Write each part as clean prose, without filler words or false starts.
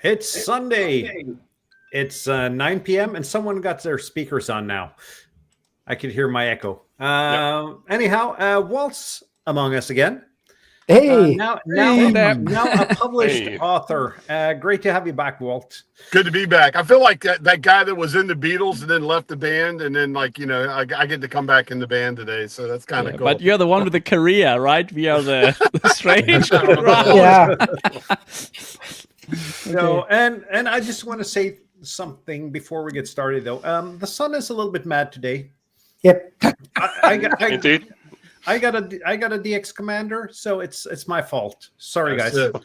It's Sunday. It's 9 p.m. and someone got their speakers on now. I could hear my echo. Anyhow, Walt's among us again. Hey, now a published author. Great to have you back, Walt. Good to be back. I feel like that guy that was in the Beatles and then left the band, and then I get to come back in the band today, so that's kind of cool. But you're the one with the career, right? We are the strange. yeah. No, and I just want to say something before we get started, though. The sun is a little bit mad today. Yep. Indeed. I got a DX commander, so it's my fault. Sorry, That's guys.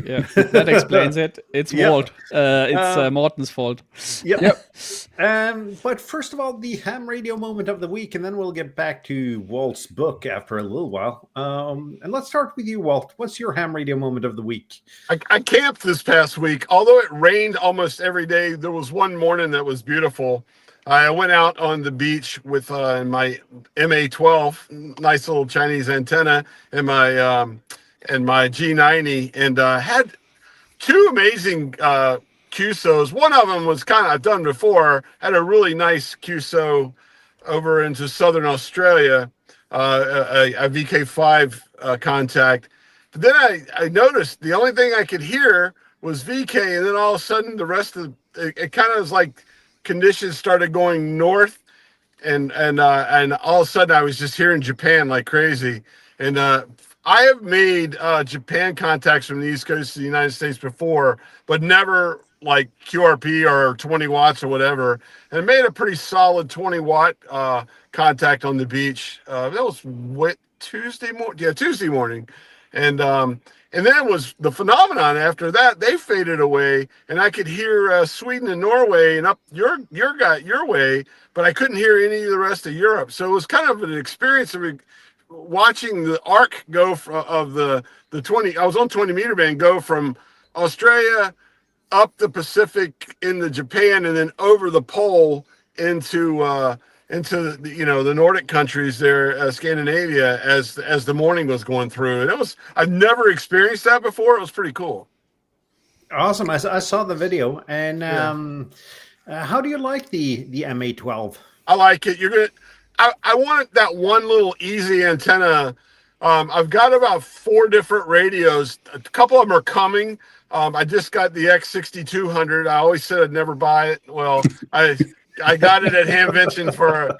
Yeah, that explains it. It's Walt. It's Morten's fault. Yep. But first of all, the ham radio moment of the week, and then we'll get back to Walt's book after a little while. And let's start with you, Walt. What's your ham radio moment of the week? I camped this past week. Although it rained almost every day, there was one morning that was beautiful. I went out on the beach with my MA12, nice little Chinese antenna, and my G90, and had two amazing QSOs. One of them was kind of I've done before. Had a really nice QSO over into southern Australia, a VK5 contact. But then I noticed the only thing I could hear was VK, and then all of a sudden the rest of it kind of was like conditions started going north, and all of a sudden I was just hearing Japan like crazy. And I have made Japan contacts from the East Coast of the United States before, but never like QRP or 20 watts or whatever. And I made a pretty solid 20 watt contact on the beach. That was Tuesday morning. And then was the phenomenon after that, they faded away, and I could hear Sweden and Norway and up your way, but I couldn't hear any of the rest of Europe. So it was kind of an experience of watching the arc go of the 20. I was on 20 meter band, go from Australia up the Pacific into Japan, and then over the pole into the Nordic countries there, Scandinavia, as the morning was going through. And I've never experienced that before. It was pretty cool. Awesome. I saw the video. And how do you like the MA12? I like it. I want that one little easy antenna. I've got about 4 different radios. A couple of them are coming. I just got the X6200. I always said I'd never buy it. Well, I got it at Hamvention for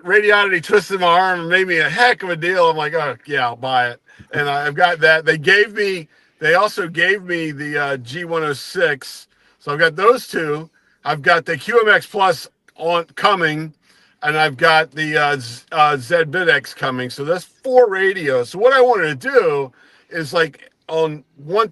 Radioddity twisted my arm and made me a heck of a deal. I'm like, oh yeah, I'll buy it. And I've got that. They also gave me the G106. So I've got those two. I've got the QMX Plus coming, and I've got the ZBitX coming. So that's 4 radios. So what I wanted to do is like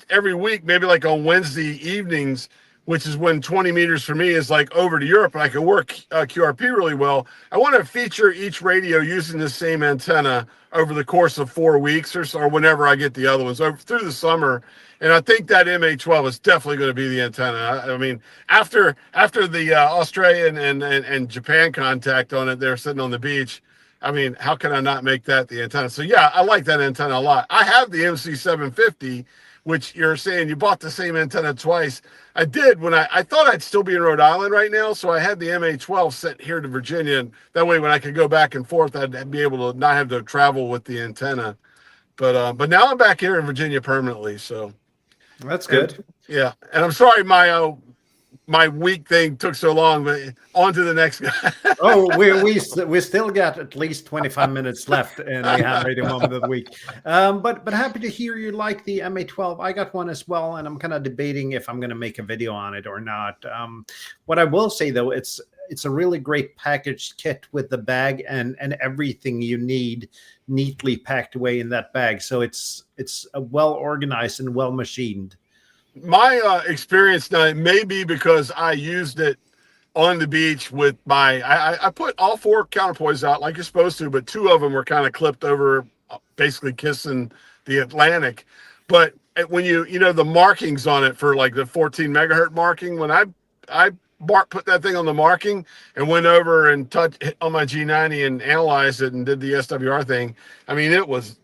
every week, maybe like on Wednesday evenings, which is when 20 meters for me is like over to Europe, and I can work QRP really well. I want to feature each radio using the same antenna over the course of 4 weeks or so, or whenever I get the other ones through the summer. And I think that MA12 is definitely going to be the antenna. I mean, after the Australian and Japan contact on it, they're sitting on the beach. I mean, how can I not make that the antenna? So yeah, I like that antenna a lot. I have the MC750, which you're saying you bought the same antenna twice. I did when I thought I'd still be in Rhode Island right now. So I had the MA12 sent here to Virginia. And that way, when I could go back and forth, I'd be able to not have to travel with the antenna. But now I'm back here in Virginia permanently. So that's good. And I'm sorry, my week thing took so long, but on to the next guy. Oh, we still got at least 25 minutes left in the ham radio moment of the week. But happy to hear you like the MA12. I got one as well, and I'm kind of debating if I'm going to make a video on it or not. What I will say though, it's a really great packaged kit with the bag and everything you need neatly packed away in that bag. So it's well organized and well machined. My experience now, it may be because I used it on the beach with I put all 4 counterpoise out like you're supposed to, but 2 of them were kind of clipped over, basically kissing the Atlantic. But when you the markings on it for like the 14 megahertz marking, when I Bart put that thing on the marking and went over and touched on my G90 and analyzed it and did the SWR thing. I mean, it was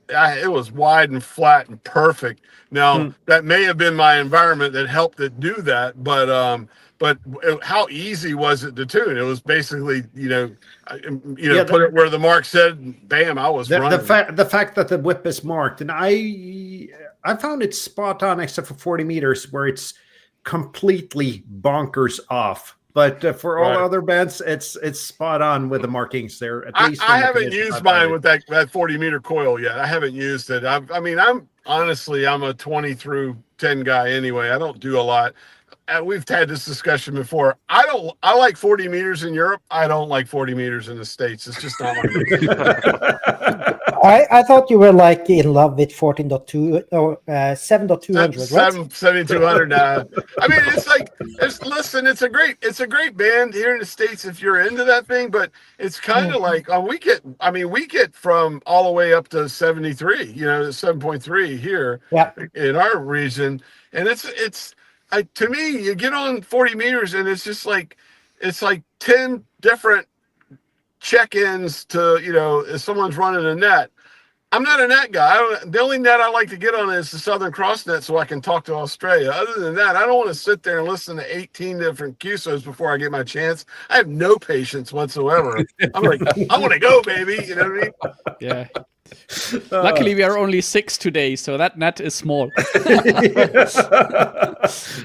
wide and flat and perfect. Now that may have been my environment that helped it do that, but how easy was it to tune? It was basically, put it where the mark said, bam, I was running. The fact that the whip is marked, and I found it spot on except for 40 meters where it's completely bonkers off. But for all other bands, it's spot on with the markings there. At least I haven't used mine with that 40-meter coil yet. I haven't used it. I'm a 20 through 10 guy anyway. I don't do a lot. We've had this discussion before. I like 40 meters in Europe. I don't like 40 meters in the States. It's just not my thing. I thought you were like in love with 14.2 or 7.200, right? 7,200. I mean, it's a great band here in the States if you're into that thing, but it's kind of like we get from all the way up to 73, 7.3 here in our region, and to me, you get on 40 meters and it's just like 10 different check-ins to, if someone's running a net. I'm not a net guy. The only net I like to get on is the Southern Cross net so I can talk to Australia. Other than that, I don't want to sit there and listen to 18 different QSOs before I get my chance. I have no patience whatsoever. I'm like, I want to go, baby. You know what I mean? Yeah. Luckily, we are only 6 today, so that net is small.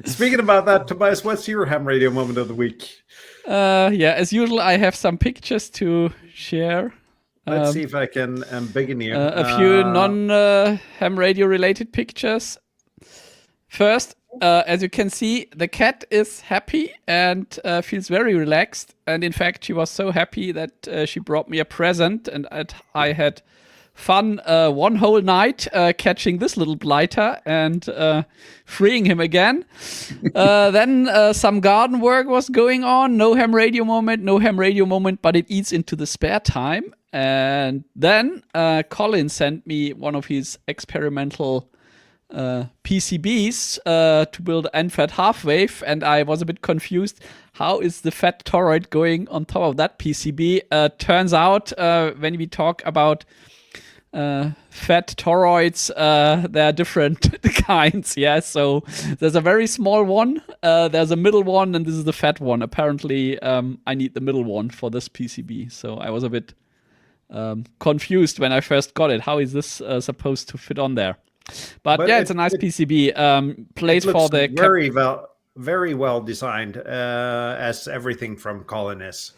Speaking about that, Tobias, what's your ham radio moment of the week? As usual, I have some pictures to share. Let's see if I can begin here. A few non-ham radio related pictures. First, as you can see, the cat is happy and feels very relaxed. And in fact, she was so happy that she brought me a present, and I had fun one whole night catching this little blighter and freeing him again. Then some garden work was going on. No ham radio moment, but it eats into the spare time. And then Colin sent me one of his experimental PCBs to build NFET half wave, and I was a bit confused. How is the FET toroid going on top of that PCB? Turns out when we talk about FET toroids, there are different kinds. Yeah, so there's a very small one, there's a middle one, and this is the fat one. Apparently, I need the middle one for this PCB. So I was a bit confused when I first got it. How is this supposed to fit on there? But yeah, it's a nice PCB. Place for the very well designed, as everything from Colin is.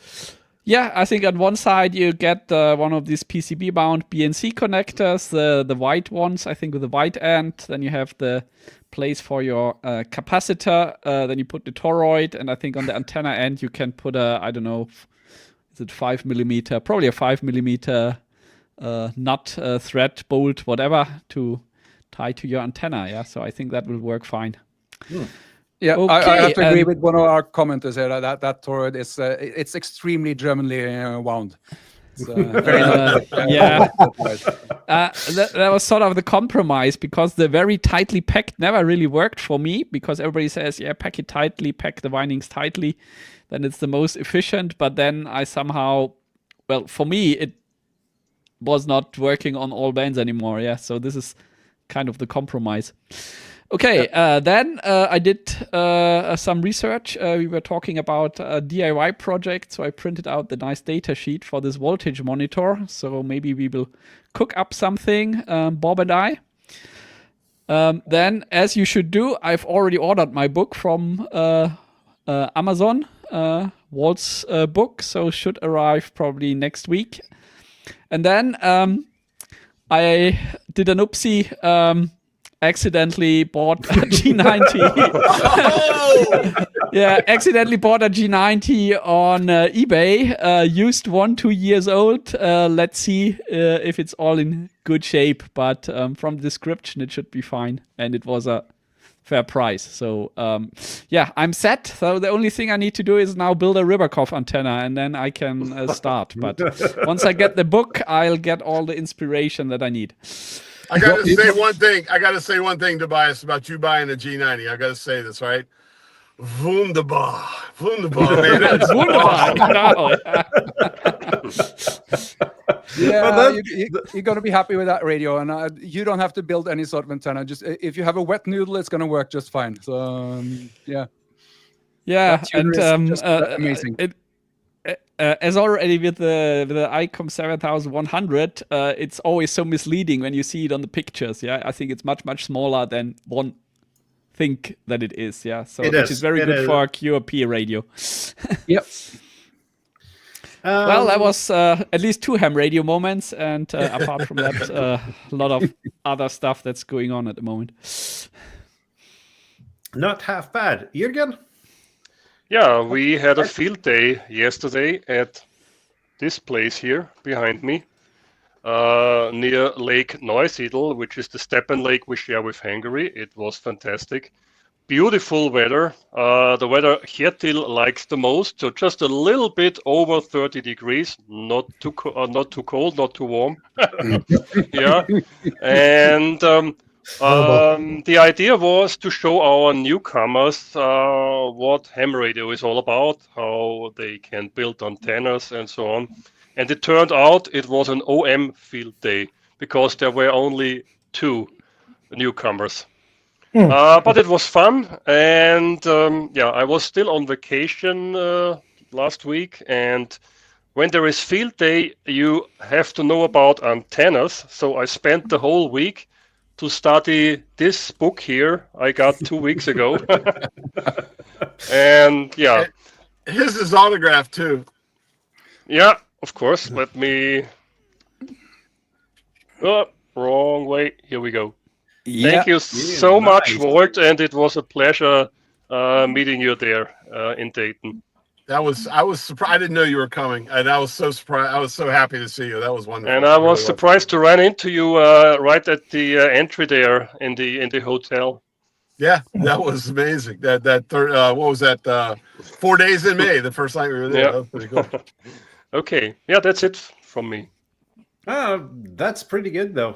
Yeah, I think on one side you get one of these PCB-bound BNC connectors, the white ones, I think with the white end. Then you have the place for your capacitor. Then you put the toroid, and I think on the antenna end you can put a, I don't know, is it 5mm? Probably a 5mm nut, thread, bolt, whatever, to tie to your antenna. Yeah, so I think that will work fine. Yeah, Okay, I have to agree with one of our commenters here that toroid is it's extremely Germanly wound. It's, very yeah, that was sort of the compromise, because the very tightly packed never really worked for me, because everybody says, yeah, pack it tightly, pack the windings tightly, then it's the most efficient. But then I somehow, well, for me, it was not working on all bands anymore. Yeah, so this is kind of the compromise. Okay, then I did some research. We were talking about a DIY project, so I printed out the nice data sheet for this voltage monitor. So maybe we will cook up something, Bob and I. Then, as you should do, I've already ordered my book from Amazon, Walt's book, so should arrive probably next week. And then I did an oopsie. Accidentally bought a G90. Yeah, accidentally bought a G90 on eBay. Used one, 2 years old. Let's see if it's all in good shape. But from the description, it should be fine. And it was a fair price. So yeah, I'm set. So the only thing I need to do is now build a Riberkopf antenna, and then I can start. But once I get the book, I'll get all the inspiration that I need. I gotta say one thing. Tobias, about you buying a G90. I gotta say this, right? Wunderbar. Wunderbar, man. That's Wunderbar, genau. Yeah, you're going to be happy with that radio, and you don't have to build any sort of antenna. Just if you have a wet noodle, it's going to work just fine. So yeah, Yeah, that tuner and is just amazing. As already with the ICOM 7100, it's always so misleading when you see it on the pictures. Yeah, I think it's much smaller than one think that it is. Yeah, so which is very good for a QRP radio. Yep. Well, that was at least 2 ham radio moments, and apart from that, a lot of other stuff that's going on at the moment. Not half bad. Jürgen? Yeah, we had a field day yesterday at this place here behind me, near Lake Neusiedl, which is the Steppen Lake we share with Hungary. It was fantastic. Beautiful weather. The weather Kjetil likes the most, so just a little bit over 30 degrees, not too cold, not too warm. Yeah, and the idea was to show our newcomers what ham radio is all about, how they can build antennas and so on. And it turned out it was an OM field day because there were only 2 newcomers. But it was fun, and yeah, I was still on vacation last week, and when there is field day, you have to know about antennas. So I spent the whole week to study this book here I got 2 weeks ago. And yeah. His is autographed too. Yeah, of course. Let me... Oh, wrong way. Here we go. Thank you so much, Walt, and it was a pleasure meeting you there in Dayton. I was surprised. I didn't know you were coming, and I was so surprised. I was so happy to see you. That was wonderful. And I was surprised to run into you right at the entry there in the hotel. Yeah, that was amazing. That third, what was that? 4 days in May, the first night we were there. Yeah. That was pretty cool. Okay, yeah, that's it from me. Oh, that's pretty good though.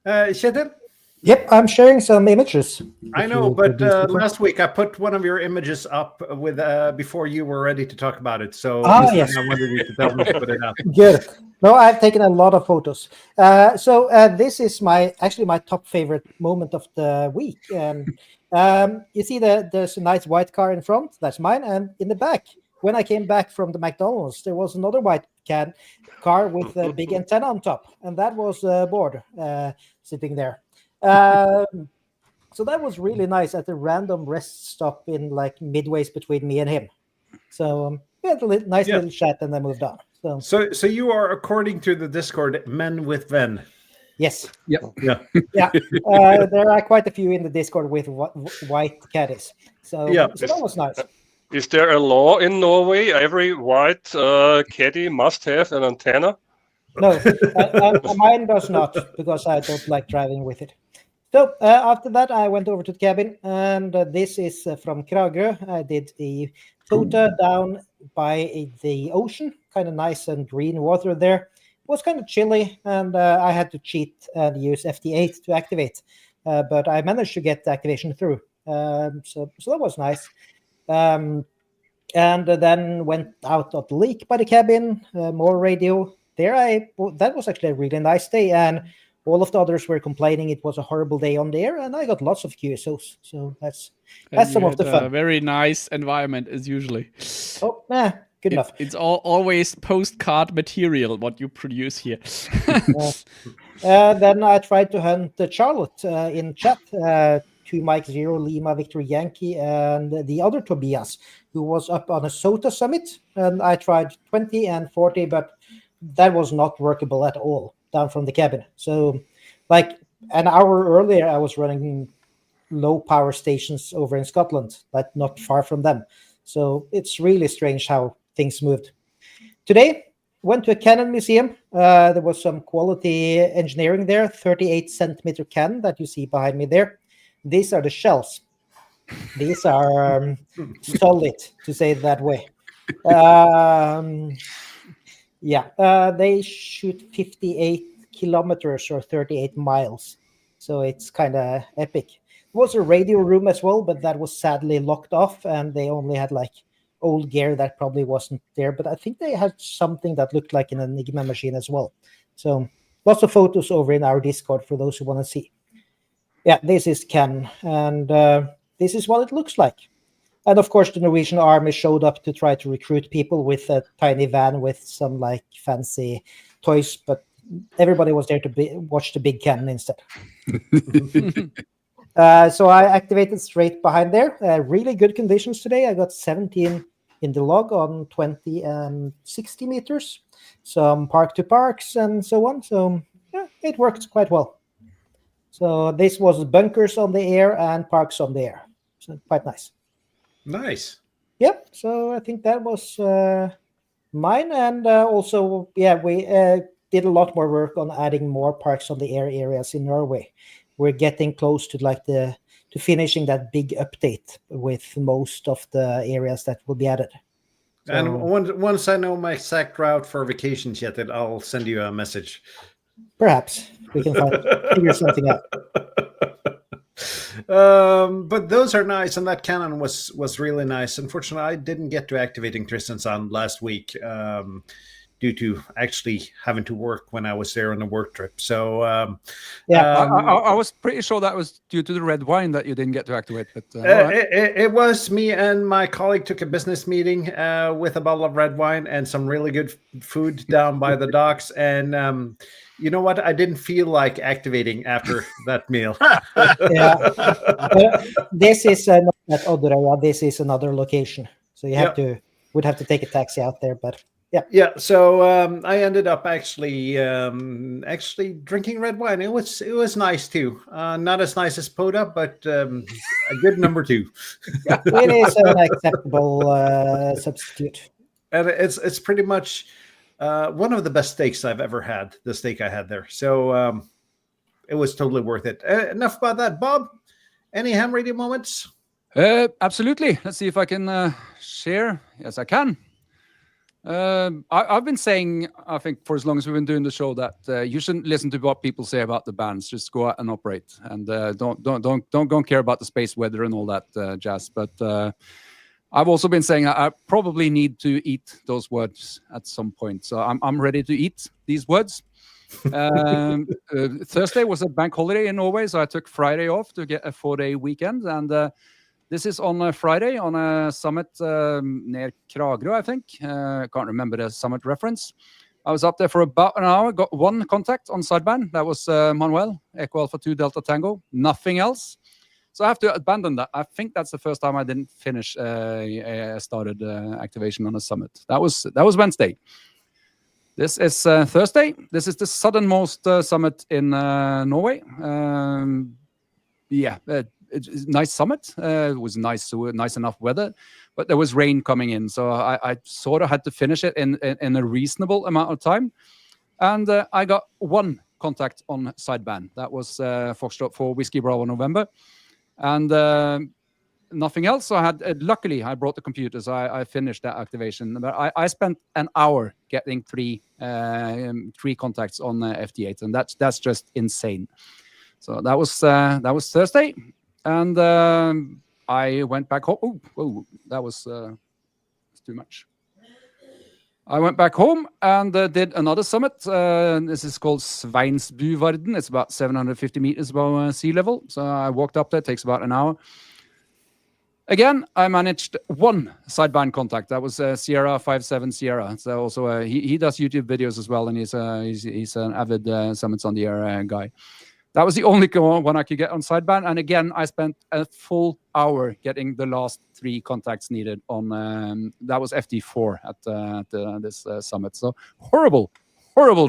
Kjetil? Yep, I'm sharing some images. I know, but last week I put one of your images up with before you were ready to talk about it. So yes. I wanted you to tell me to put it up. Good. No, I've taken a lot of photos. So this is actually my top favorite moment of the week. You see there's a nice white car in front. That's mine. And in the back, when I came back from the McDonald's, there was another white car with a big antenna on top. And that was Bård sitting there. So that was really nice at a random rest stop in like midways between me and him. So we had a little chat and then moved on. So you are, according to the Discord, men with Ven. Yes. Yep. Yeah. Yeah. There are quite a few in the Discord with white caddies. So that was nice. Is there a law in Norway? Every white caddy must have an antenna? No, mine does not, because I don't like driving with it. So after that, I went over to the cabin, and this is from Kragerø. I did a photo down by the ocean, kind of nice and green water there. It was kind of chilly, and I had to cheat and use FT8 to activate, but I managed to get the activation through. So that was nice. And then went out of the lake by the cabin, more radio. That was actually a really nice day, and all of the others were complaining it was a horrible day on the air, and I got lots of QSOs. So that's some of the fun. A very nice environment as usually. Oh, good enough. It's always postcard material what you produce here. Then I tried to hunt Charlotte in chat, 2 Mike 0 Lima Victor Yankee, and the other Tobias, who was up on a SOTA summit. And I tried 20 and 40, but that was not workable at all down from the cabin. So like an hour earlier, I was running low power stations over in Scotland, but not far from them. So it's really strange how things moved. Today, went to a cannon museum. There was some quality engineering there, 38 centimeter cannon that you see behind me there. These are the shells. These are solid, to say it that way. They shoot 58 kilometers or 38 miles. So it's kind of epic. was a radio room as well, but that was sadly locked off, and they only had like old gear that probably wasn't there. But I think they had something that looked like an Enigma machine as well. So lots of photos over in our Discord for those who want to see. Yeah, this is Ken, and this is what it looks like. And of course, the Norwegian army showed up to try to recruit people with a tiny van with some like fancy toys, but everybody was there to watch the big cannon instead. So I activated straight behind there. Really good conditions today. I got 17 in the log on 20 and 60 meters, some park to parks and so on. So yeah, it worked quite well. So this was bunkers on the air and parks on the air. So quite nice. Nice. Yep. So I think that was mine. And also, yeah, we did a lot more work on adding more parks on the air areas in Norway. We're getting close to to finishing that big update with most of the areas that will be added. So, and once I know my exact route for vacations yet, I'll send you a message. Perhaps we can figure something out. But those are nice, and that cannon was really nice. Unfortunately, I didn't get to activating Kristiansand last week due to actually having to work when I was there on a work trip. So I was pretty sure that was due to the red wine that you didn't get to activate. But it was me and my colleague took a business meeting with a bottle of red wine and some really good food down by the docks. And you know what? I didn't feel like activating after that meal. Yeah, but this is not at Odderøya. This is another location, so you would have to take a taxi out there. But yeah. So I ended up actually drinking red wine. It was nice too. Not as nice as Poda, but a good number 2. It is an acceptable substitute. And it's pretty much one of the best steaks I've ever had. The steak I had there, so it was totally worth it. Enough about that, Bob. Any ham radio moments? Absolutely. Let's see if I can share. Yes, I can. I've been saying, I think, for as long as we've been doing the show, that you shouldn't listen to what people say about the bands. Just go out and operate, and don't care about the space weather and all that jazz. But I've also been saying I probably need to eat those words at some point. So I'm ready to eat these words. Thursday was a bank holiday in Norway, so I took Friday off to get a 4-day weekend, and this is on a Friday on a summit near Kragerø, I think. I can't remember the summit reference. I was up there for about an hour, got one contact on sideband. That was Manuel, Echo Alpha 2 Delta Tango, nothing else. So I have to abandon that. I think that's the first time I didn't finish started activation on a summit. That was Wednesday. This is Thursday. This is the southernmost summit in Norway. It's a nice summit. It was nice enough weather, but there was rain coming in, so I sort of had to finish it in a reasonable amount of time. And I got one contact on sideband. That was Foxtrot for Whiskey Bravo November, and nothing else. So I had luckily I brought the computer, so I finished that activation. But I spent an hour getting three contacts on FT8, and that's just insane. So that was Thursday. And I went back home. Oh, that was too much. I went back home and did another summit. This is called Sveinsbuvarden. It's about 750 meters above sea level. So I walked up there. It takes about an hour. Again, I managed one sideband contact. That was Sierra 57 Sierra. So also he does YouTube videos as well, and he's an avid summits on the air guy. That was the only one I could get on sideband. And again, I spent a full hour getting the last 3 contacts needed on, that was FT4 at this summit. So horrible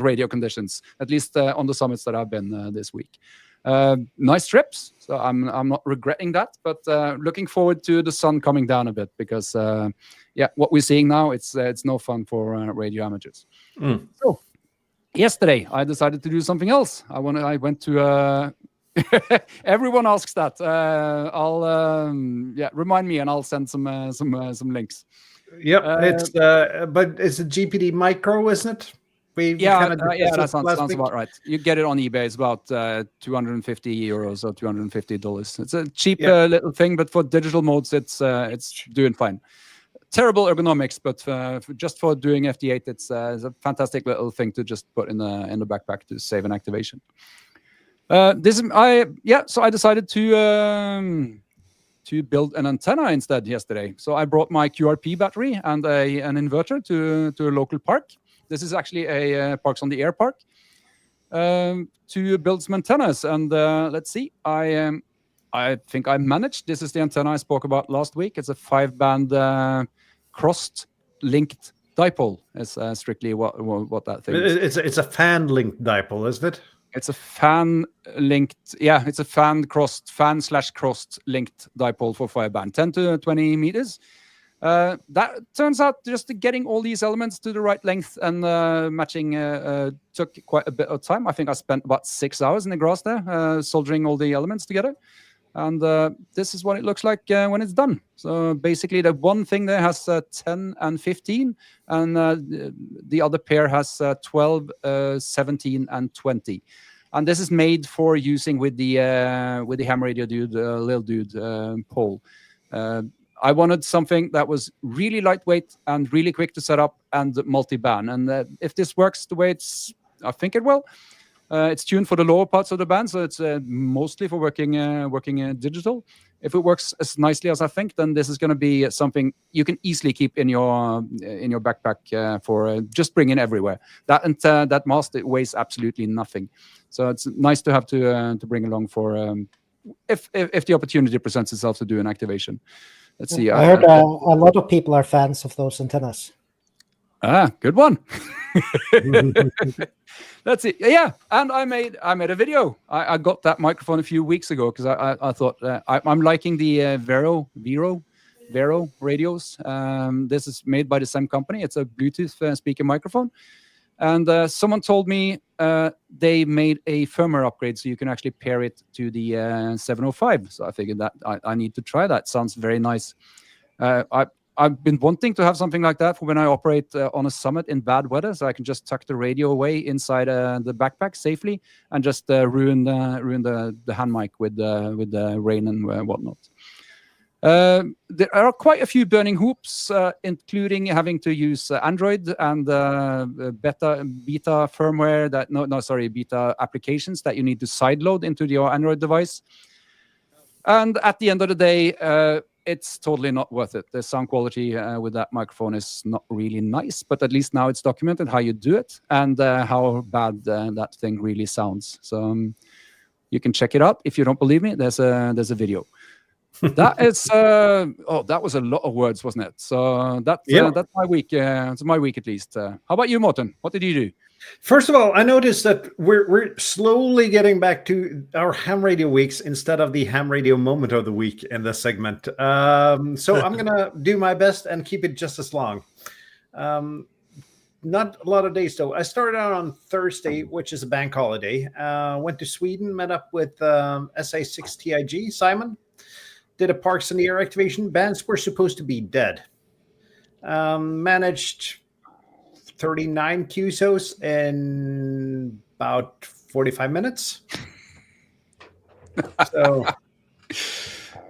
radio conditions, at least on the summits that I've been this week. Nice trips. So I'm not regretting that, but looking forward to the sun coming down a bit because, what we're seeing now, it's no fun for radio amateurs. So, yesterday, I decided to do something else. I went to. Everyone asks that. I'll remind me, and I'll send some links. Yep, but it's a GPD Micro, isn't it? We Yeah, kind of yeah, that sounds about right. You get it on eBay. It's about €250 or $250. It's a cheap little thing, but for digital modes, it's doing fine. Terrible ergonomics, but just for doing FD8, it's a fantastic little thing to just put in the backpack to save an activation. So I decided to build an antenna instead yesterday. So I brought my QRP battery and an inverter to a local park. This is actually a Parks on the Air park, to build some antennas. And let's see, I think I managed. This is the antenna I spoke about last week. It's a 5-band crossed linked dipole. It's strictly what that thing is. It's a fan linked dipole, isn't it? It's a fan linked, it's a fan/crossed linked dipole for 5-band, 10 to 20 meters. That turns out just getting all these elements to the right length and matching took quite a bit of time. I think I spent about 6 hours in the grass there, soldering all the elements together. And this is what it looks like when it's done. So basically the one thing there has 10 and 15, and the other pair has 12, 17, and 20. And this is made for using with the ham radio dude, Lil Dude pole. I wanted something that was really lightweight and really quick to set up and multi-band. And if this works the way I think it will, it's tuned for the lower parts of the band, so it's mostly for working digital. If it works as nicely as I think, then this is going to be something you can easily keep in your backpack for just bringing everywhere. That mast, it weighs absolutely nothing, so it's nice to have to bring along for if the opportunity presents itself to do an activation. Let's see. I heard a lot of people are fans of those antennas. Good one. Let's see. Yeah, and I made a video. I got that microphone a few weeks ago because I thought I'm liking the Vero radios. This is made by the same company. It's a Bluetooth speaker microphone. And someone told me they made a firmware upgrade so you can actually pair it to the 705. So I figured that I need to try that. Sounds very nice. I've been wanting to have something like that for when I operate on a summit in bad weather, so I can just tuck the radio away inside the backpack safely and just ruin the hand mic with the rain and whatnot. There are quite a few burning hoops, including having to use Android and beta firmware beta applications that you need to sideload into your Android device. And at the end of the day, it's totally not worth it. The sound quality with that microphone is not really nice, but at least now it's documented how you do it and how bad that thing really sounds. So you can check it out. If you don't believe me, there's a video. That is that was a lot of words, wasn't it? So that's my week. It's my week at least. How about you, Morten? What did you do? First of all, I noticed that we're slowly getting back to our ham radio weeks instead of the ham radio moment of the week in this segment. So I'm gonna do my best and keep it just as long. Not a lot of days though. I started out on Thursday, which is a bank holiday. Went to Sweden, met up with SA6TIG Simon. Did a Parks on the Air activation. Bands were supposed to be dead. Managed 39 QSOs in about 45 minutes. So,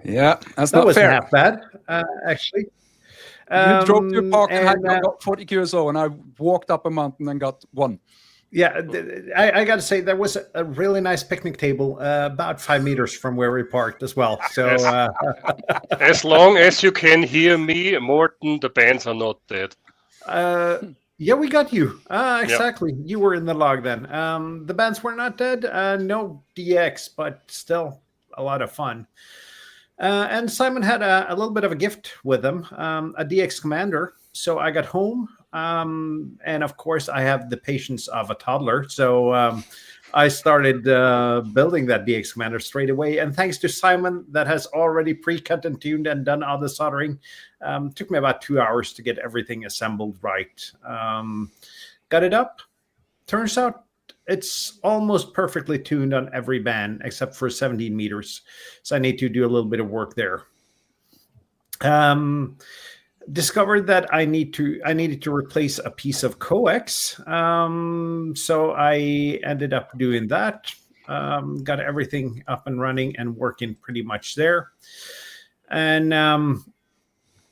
yeah, that's that not wasn't fair. half bad, actually. You drove to a park and got 40 QSO, and I walked up a mountain and got one. Yeah, I got to say, there was a really nice picnic table about 5 meters from where we parked as well. So, as long as you can hear me, Morten, the bands are not dead. Yeah, we got you. Exactly. Yep. You were in the log then. The bands were not dead. No DX, but still a lot of fun. And Simon had a little bit of a gift with him, a DX Commander. So I got home. And of course, I have the patience of a toddler. So I started building that DX Commander straight away. And thanks to Simon, that has already pre-cut and tuned and done all the soldering. Took me about 2 hours to get everything assembled right. Got it up. Turns out it's almost perfectly tuned on every band except for 17 meters. So I need to do a little bit of work there. discovered that I needed to replace a piece of coax. So I ended up doing that. Got everything up and running and working pretty much there. And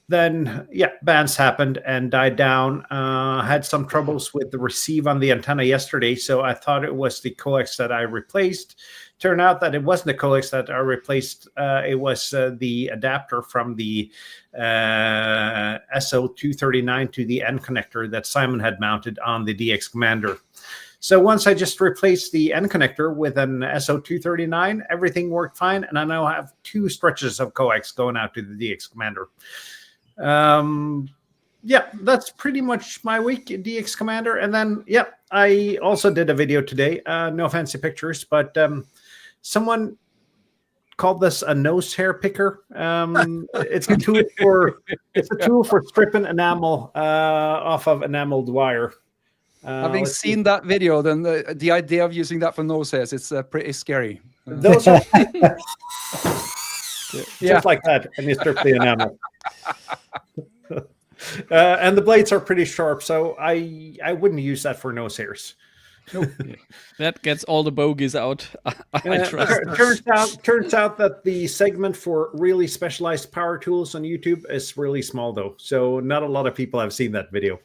then bands happened and died down. Had some troubles with the receive on the antenna yesterday, so I thought it was the coax that I replaced. Turned out that it wasn't the coax that I replaced. It was the adapter from the SO239 to the end connector that Simon had mounted on the DX Commander. So once I just replaced the end connector with an SO239, everything worked fine, and I now have 2 stretches of coax going out to the DX Commander. That's pretty much my week in DX Commander. And then, I also did a video today. No fancy pictures, but someone called this a nose hair picker. It's a tool for stripping enamel off of enameled wire. Having seen that video, then the idea of using that for nose hairs, it's pretty scary. Those are just like that, and you strip the enamel. And the blades are pretty sharp, so I wouldn't use that for nose hairs. Nope. That gets all the bogeys out. I trust. Turns out that the segment for really specialized power tools on YouTube is really small, though. So not a lot of people have seen that video.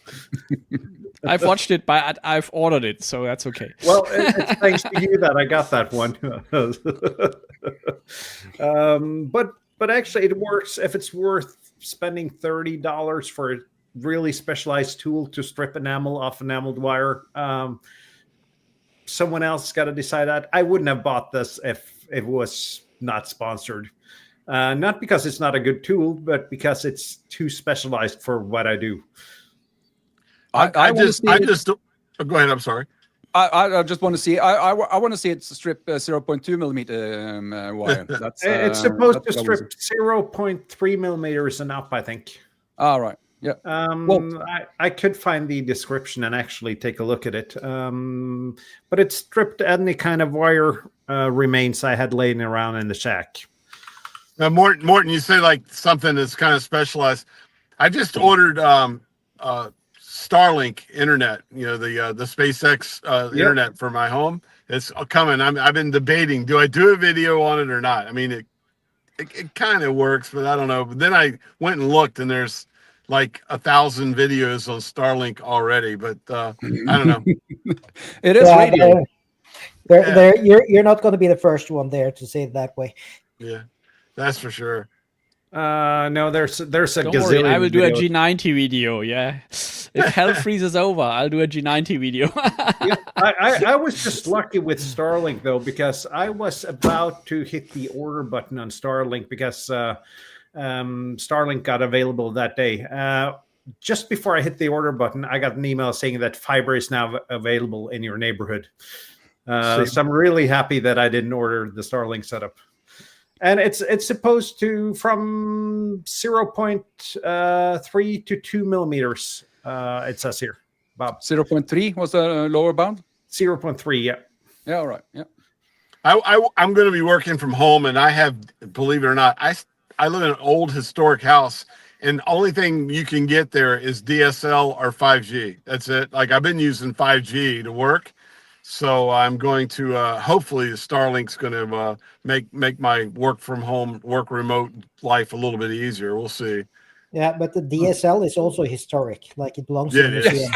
I've watched it, but I've ordered it, so that's okay. Well, it's thanks to you that I got that one. But actually, it works if it's worth spending $30 for a really specialized tool to strip enamel off enameled wire. Someone else got to decide that. I wouldn't have bought this if it was not sponsored. Not because it's not a good tool, but because it's too specialized for what I do. Go ahead. I'm sorry. I just want to see. I want to see it strip 0.2 millimeter wire. It's supposed to strip 0.3 millimeters and up, I think. All right. Yeah. I could find the description and actually take a look at it. But it stripped any kind of wire remains I had laying around in the shack. Now, Morten, you say like something that's kind of specialized. I just ordered Starlink internet. You know, the SpaceX internet for my home. It's coming. I've been debating: do I do a video on it or not? I mean, it kind of works, but I don't know. But then I went and looked, and there's like 1,000 videos on Starlink already, but I don't know. It is radio. You're not going to be the first one there to say it that way. Yeah, that's for sure. No, there's a Don't gazillion. worry, I will do a videos. G90 video. Yeah, if hell freezes over, I'll do a G90 video. I was just lucky with Starlink though, because I was about to hit the order button on Starlink because Starlink got available that day. Just before I hit the order button, I got an email saying that fiber is now available in your neighborhood. So I'm really happy that I didn't order the Starlink setup. And it's supposed to from 0.3 to 2 millimeters. It says here, Bob. 0.3 was the lower bound. 0.3, yeah. Yeah, all right. Yeah. I'm going to be working from home, and I have, believe it or not, I live in an old historic house, and the only thing you can get there is DSL or 5G. That's it. Like I've been using 5G to work. So I'm going to hopefully Starlink's going to make my work remote life a little bit easier. We'll see. Yeah, but the DSL is also historic. Like it belongs to the museum.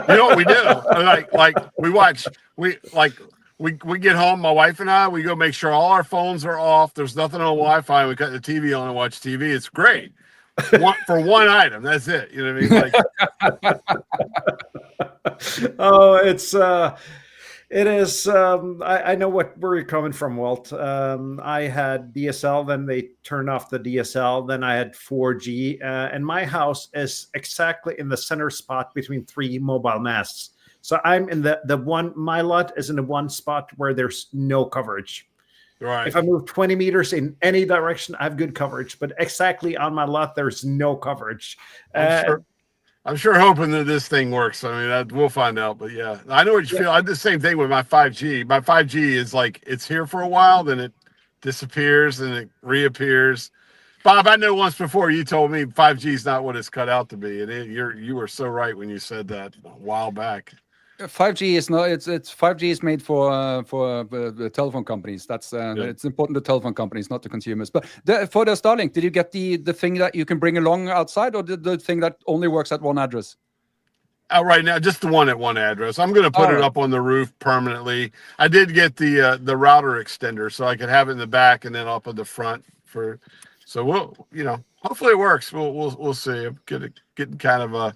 You know what we do? We get home, my wife and I, we go make sure all our phones are off. There's nothing on Wi-Fi. We cut the TV on and watch TV. It's great. For one item, that's it. You know what I mean? Like, oh, it is. I know where you're coming from, Walt. I had DSL, then they turned off the DSL. Then I had 4G, and my house is exactly in the center spot between 3 mobile masts. So I'm in the one. My lot is in the one spot where there's no coverage. right. If I move 20 meters in any direction, I have good coverage. But exactly on my lot, there's no coverage. I'm sure hoping that this thing works. I mean, we'll find out. But yeah, I know what you feel. I did the same thing with my 5G. My 5G is like it's here for a while, then it disappears and it reappears. Bob, I know once before you told me 5G is not what it's cut out to be, and you were so right when you said that a while back. 5G is not. It's 5G is made for the telephone companies. That's it's important to telephone companies, not to consumers. But for the Starlink, did you get the thing that you can bring along outside, or the thing that only works at one address? Right now, just the one at one address. I'm going to put it up on the roof permanently. I did get the router extender, so I could have it in the back and then up at the front for. So we'll, hopefully it works. We'll see. I'm getting kind of a.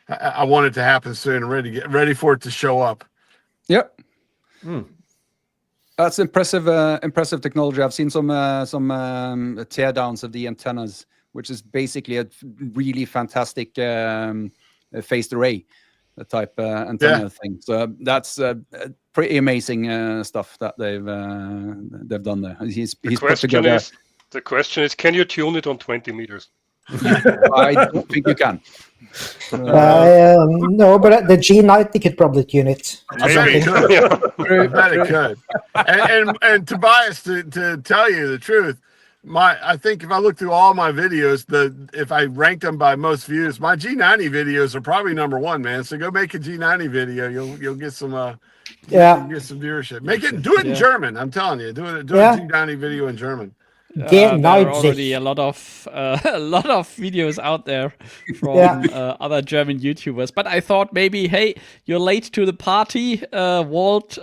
I want it to happen soon. I'm ready for it to show up. Yep. That's impressive. Impressive technology. I've seen some tear downs of the antennas, which is basically a really fantastic phased array type antenna thing. So that's pretty amazing stuff that they've done there. He's put together. The question is, can you tune it on 20 meters? I don't think you can. No, but the G90 could probably tune it. I bet it could. I bet it could. And Tobias, to tell you the truth, I think if I look through all my videos, if I ranked them by most views, my G90 videos are probably number one, man. So go make a G90 video. You'll get some get some viewership. Do it in German. I'm telling you, do a G90 video in German. There are already a lot of videos out there from other German YouTubers. But I thought maybe, hey, you're late to the party. Walt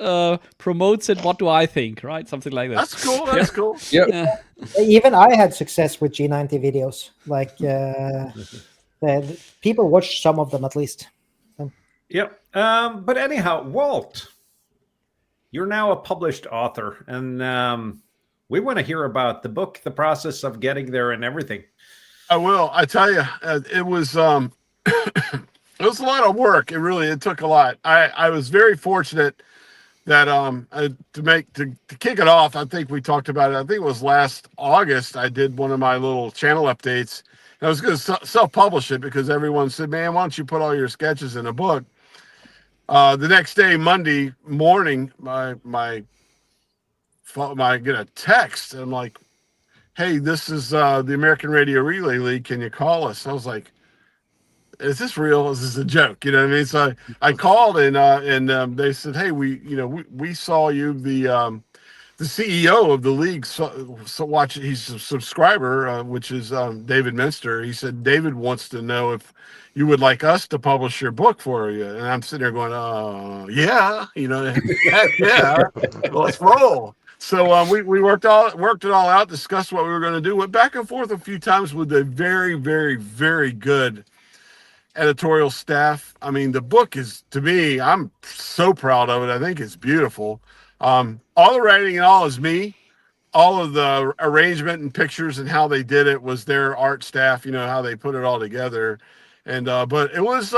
promotes it. What do I think? Right, something like that. That's cool. That's cool. Yeah. Even I had success with G90 videos. Like people watch some of them at least. Yep. But anyhow, Walt, you're now a published author, and we want to hear about the book, the process of getting there, and everything. I will. I tell you, it was it was a lot of work. It took a lot. I was very fortunate that to kick it off. I think we talked about it. I think it was last August. I did one of my little channel updates. And I was going to self-publish it because everyone said, "Man, why don't you put all your sketches in a book?" The next day, Monday morning, I get a text. And I'm like, "Hey, this is the American Radio Relay League. Can you call us?" I was like, "Is this real? Is this a joke?" You know what I mean? So I called and they said, "Hey, we saw you, the CEO of the league. So watch. He's a subscriber, which is David Minster. He said David wants to know if you would like us to publish your book for you." And I'm sitting there going, yeah, heck yeah, well, let's roll." So we worked it all out, discussed what we were going to do, went back and forth a few times with a very, very, very good editorial staff. I mean, the book is, to me, I'm so proud of it. I think it's beautiful. All the writing and all is me. All of the arrangement and pictures and how they did it was their art staff, how they put it all together. And but it was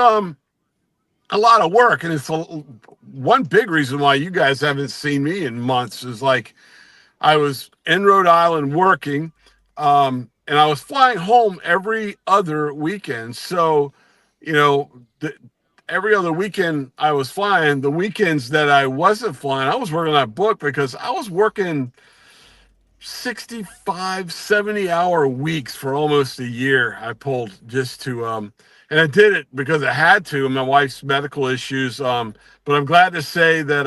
a lot of work, and it's one big reason why you guys haven't seen me in months is like I was in Rhode Island working, and I was flying home every other weekend. So, every other weekend I was flying. The weekends that I wasn't flying, I was working on that book because I was working 65, 70-hour weeks for almost a year. I pulled just to and I did it because I had to, my wife's medical issues. But I'm glad to say that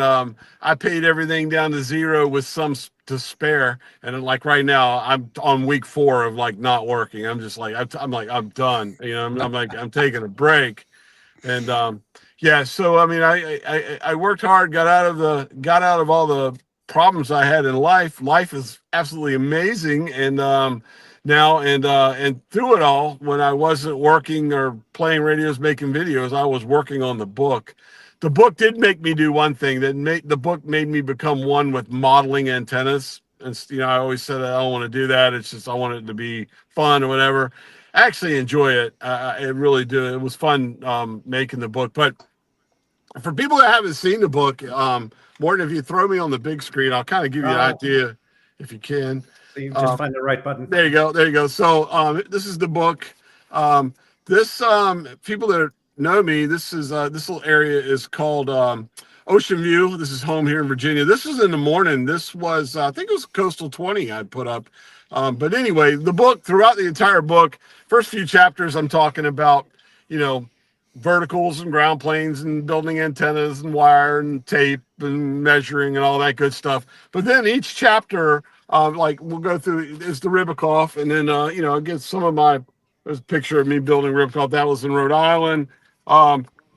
I paid everything down to zero with some to spare. And like right now, I'm on week 4 of like not working. I'm just like, I'm done. I'm taking a break. And so I mean, I worked hard, got out of all the problems I had in life. Life is absolutely amazing. And now and through it all, when I wasn't working or playing radios, making videos, I was working on the book. The book did make me do one thing. The book made me become one with modeling antennas. And I always said I don't want to do that. It's just I want it to be fun or whatever. I actually enjoy it. I really do. It was fun making the book. But for people that haven't seen the book, Morten, if you throw me on the big screen, I'll kind of give you an idea if you can. So you just find the right button. There you go. So this is the book. This people that know me, this little area is called Ocean View. This is home here in Virginia. This was in the morning. This was, I think it was Coastal 20 I put up. But anyway, the book, throughout the entire book, first few chapters, I'm talking about, verticals and ground planes and building antennas and wire and tape and measuring and all that good stuff. But then each chapter, we'll go through, is the Ribicoff. And then, I get some of there's a picture of me building Ribicoff. That was in Rhode Island.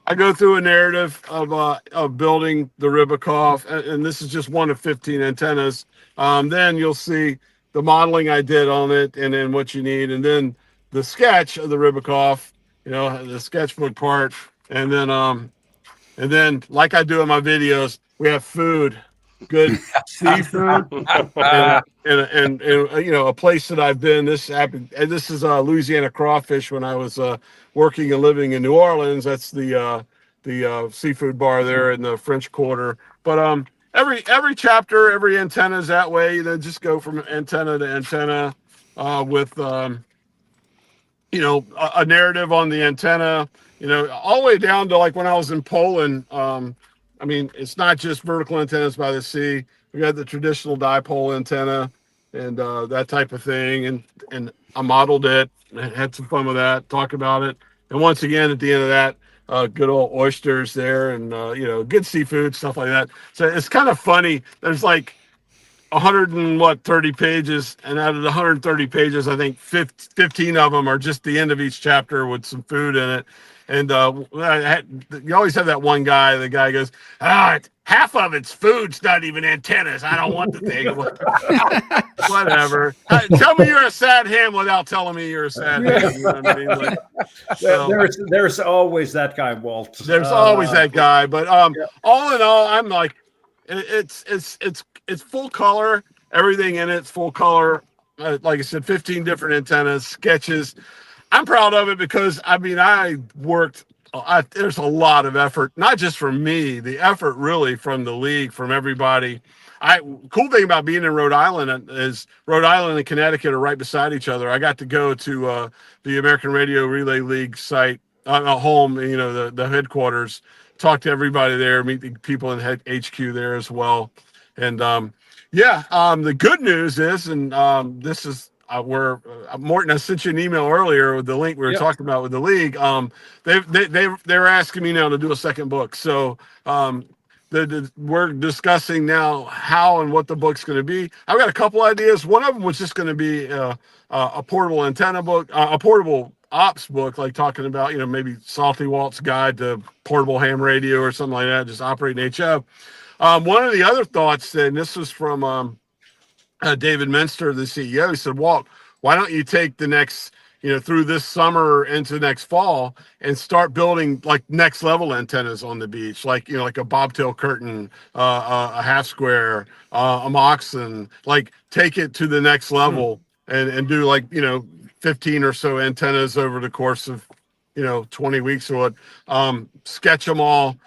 I go through a narrative of building the Ribicoff, and this is just one of 15 antennas. Then you'll see the modeling I did on it, and then what you need, and then the sketch of the Ribicoff, the sketchbook part, and then like I do in my videos, we have food, good seafood, and a place that I've been. This happened, and this is Louisiana Crawfish when I was working and living in New Orleans. That's the seafood bar there in the French Quarter. But every chapter, every antenna is that way. Just go from antenna to antenna with a narrative on the antenna. All the way down to like when I was in Poland. It's not just vertical antennas by the sea. We got the traditional dipole antenna and that type of thing. And I modeled it, had some fun with that, talk about it. And once again, at the end of that, good old oysters there and, good seafood, stuff like that. So it's kind of funny. There's like 30 pages. And out of the 130 pages, I think 15 of them are just the end of each chapter with some food in it. And you always have that one guy, the guy goes, half of it's food's not even antennas. I don't want the thing. Whatever. Tell me you're a sad ham without telling me you're a sad ham. You know what I mean? There's always that guy, Walt. There's always that guy. But all in all, I'm like, it's full color. Everything in it's full color. Like I said, 15 different antennas, sketches. I'm proud of it because I worked. There's a lot of effort, not just from me. The effort really from the league, from everybody. Cool thing about being in Rhode Island is Rhode Island and Connecticut are right beside each other. I got to go to the American Radio Relay League site, home. The headquarters. Talk to everybody there. Meet the people in HQ there as well. And the good news is, and this is. Where Morten, I sent you an email earlier with the link we were talking about with the league. They're asking me now to do a second book. So we're discussing now how and what the book's going to be. I've got a couple ideas. One of them was just going to be a portable antenna book, a portable ops book, like talking about, maybe Salty Walt's guide to portable ham radio or something like that, just operating HF. One of the other thoughts, and this was from David Minster, the CEO, he said, Walt, why don't you take the next, through this summer into next fall and start building like next level antennas on the beach, like, like a bobtail curtain, a half square, a Moxon, like take it to the next level and do like, 15 or so antennas over the course of, 20 weeks or what, sketch them all,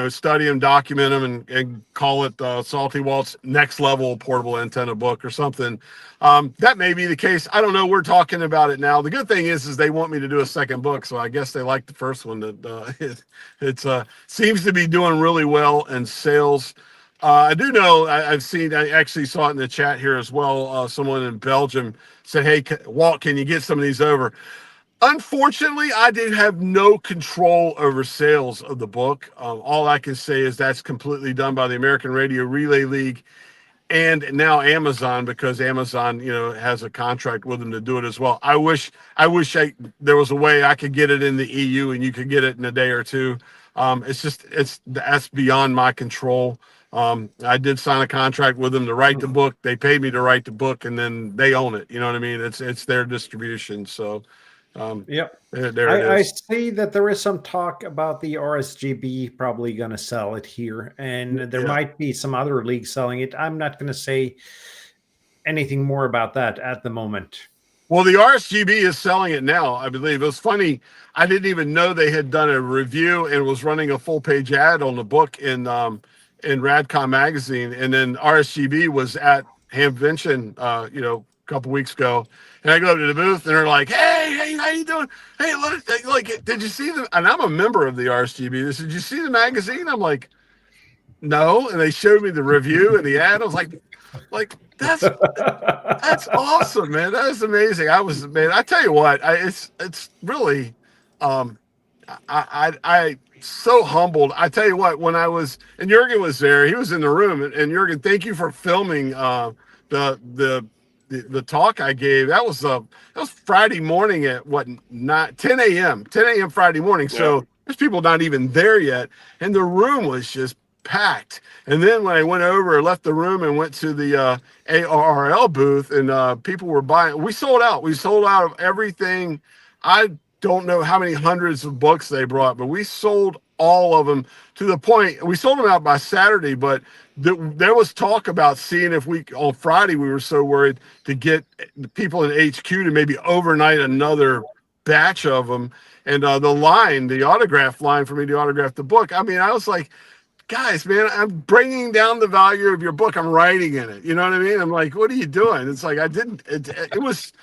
study them, document them, and call it Salty Walt's next level portable antenna book or something. That may be the case. I don't know. We're talking about it now. The good thing is they want me to do a second book, so I guess they like the first one. That it seems to be doing really well in sales. I do know I actually saw it in the chat here as well. Someone in Belgium said, "Hey, Walt, can you get some of these over?" Unfortunately, I did have no control over sales of the book. All I can say is that's completely done by the American Radio Relay League and now Amazon, because Amazon, has a contract with them to do it as well. I wish there was a way I could get it in the EU and you could get it in a day or two. That's beyond my control. I did sign a contract with them to write the book. They paid me to write the book, and then they own it. You know what I mean? It's their distribution. So. I see that there is some talk about the RSGB probably going to sell it here, and there might be some other leagues selling it. I'm not going to say anything more about that at the moment. Well, the RSGB is selling it now, I believe. It was funny. I didn't even know they had done a review and was running a full page ad on the book in Radcom magazine, and then RSGB was at Hamvention, a couple weeks ago, and I go up to the booth and they're like, hey, how you doing? Hey, look, like, did you see the? And I'm a member of the RSGB. They said, did you see the magazine? I'm like, no. And they showed me the review and the ad. I was like that's awesome, man. That is amazing. I tell you what, it's really, I so humbled. I tell you what, when I was, and Jurgen was there, he was in the room, and Jurgen, thank you for filming the talk I gave. That was Friday morning at what, not 10 a.m. Friday morning. Yeah. So there's people not even there yet, and the room was just packed. And then when I went over, left the room and went to the ARRL booth, and people were buying. We sold out. We sold out of everything. I don't know how many hundreds of books they brought, but we sold all of them, to the point we sold them out by Saturday. But there was talk about seeing if on Friday, we were so worried to get people in HQ to maybe overnight another batch of them. And the autograph line for me to autograph the book. I mean, I was like, guys, man, I'm bringing down the value of your book. I'm writing in it. You know what I mean? I'm like, what are you doing? It's like, it was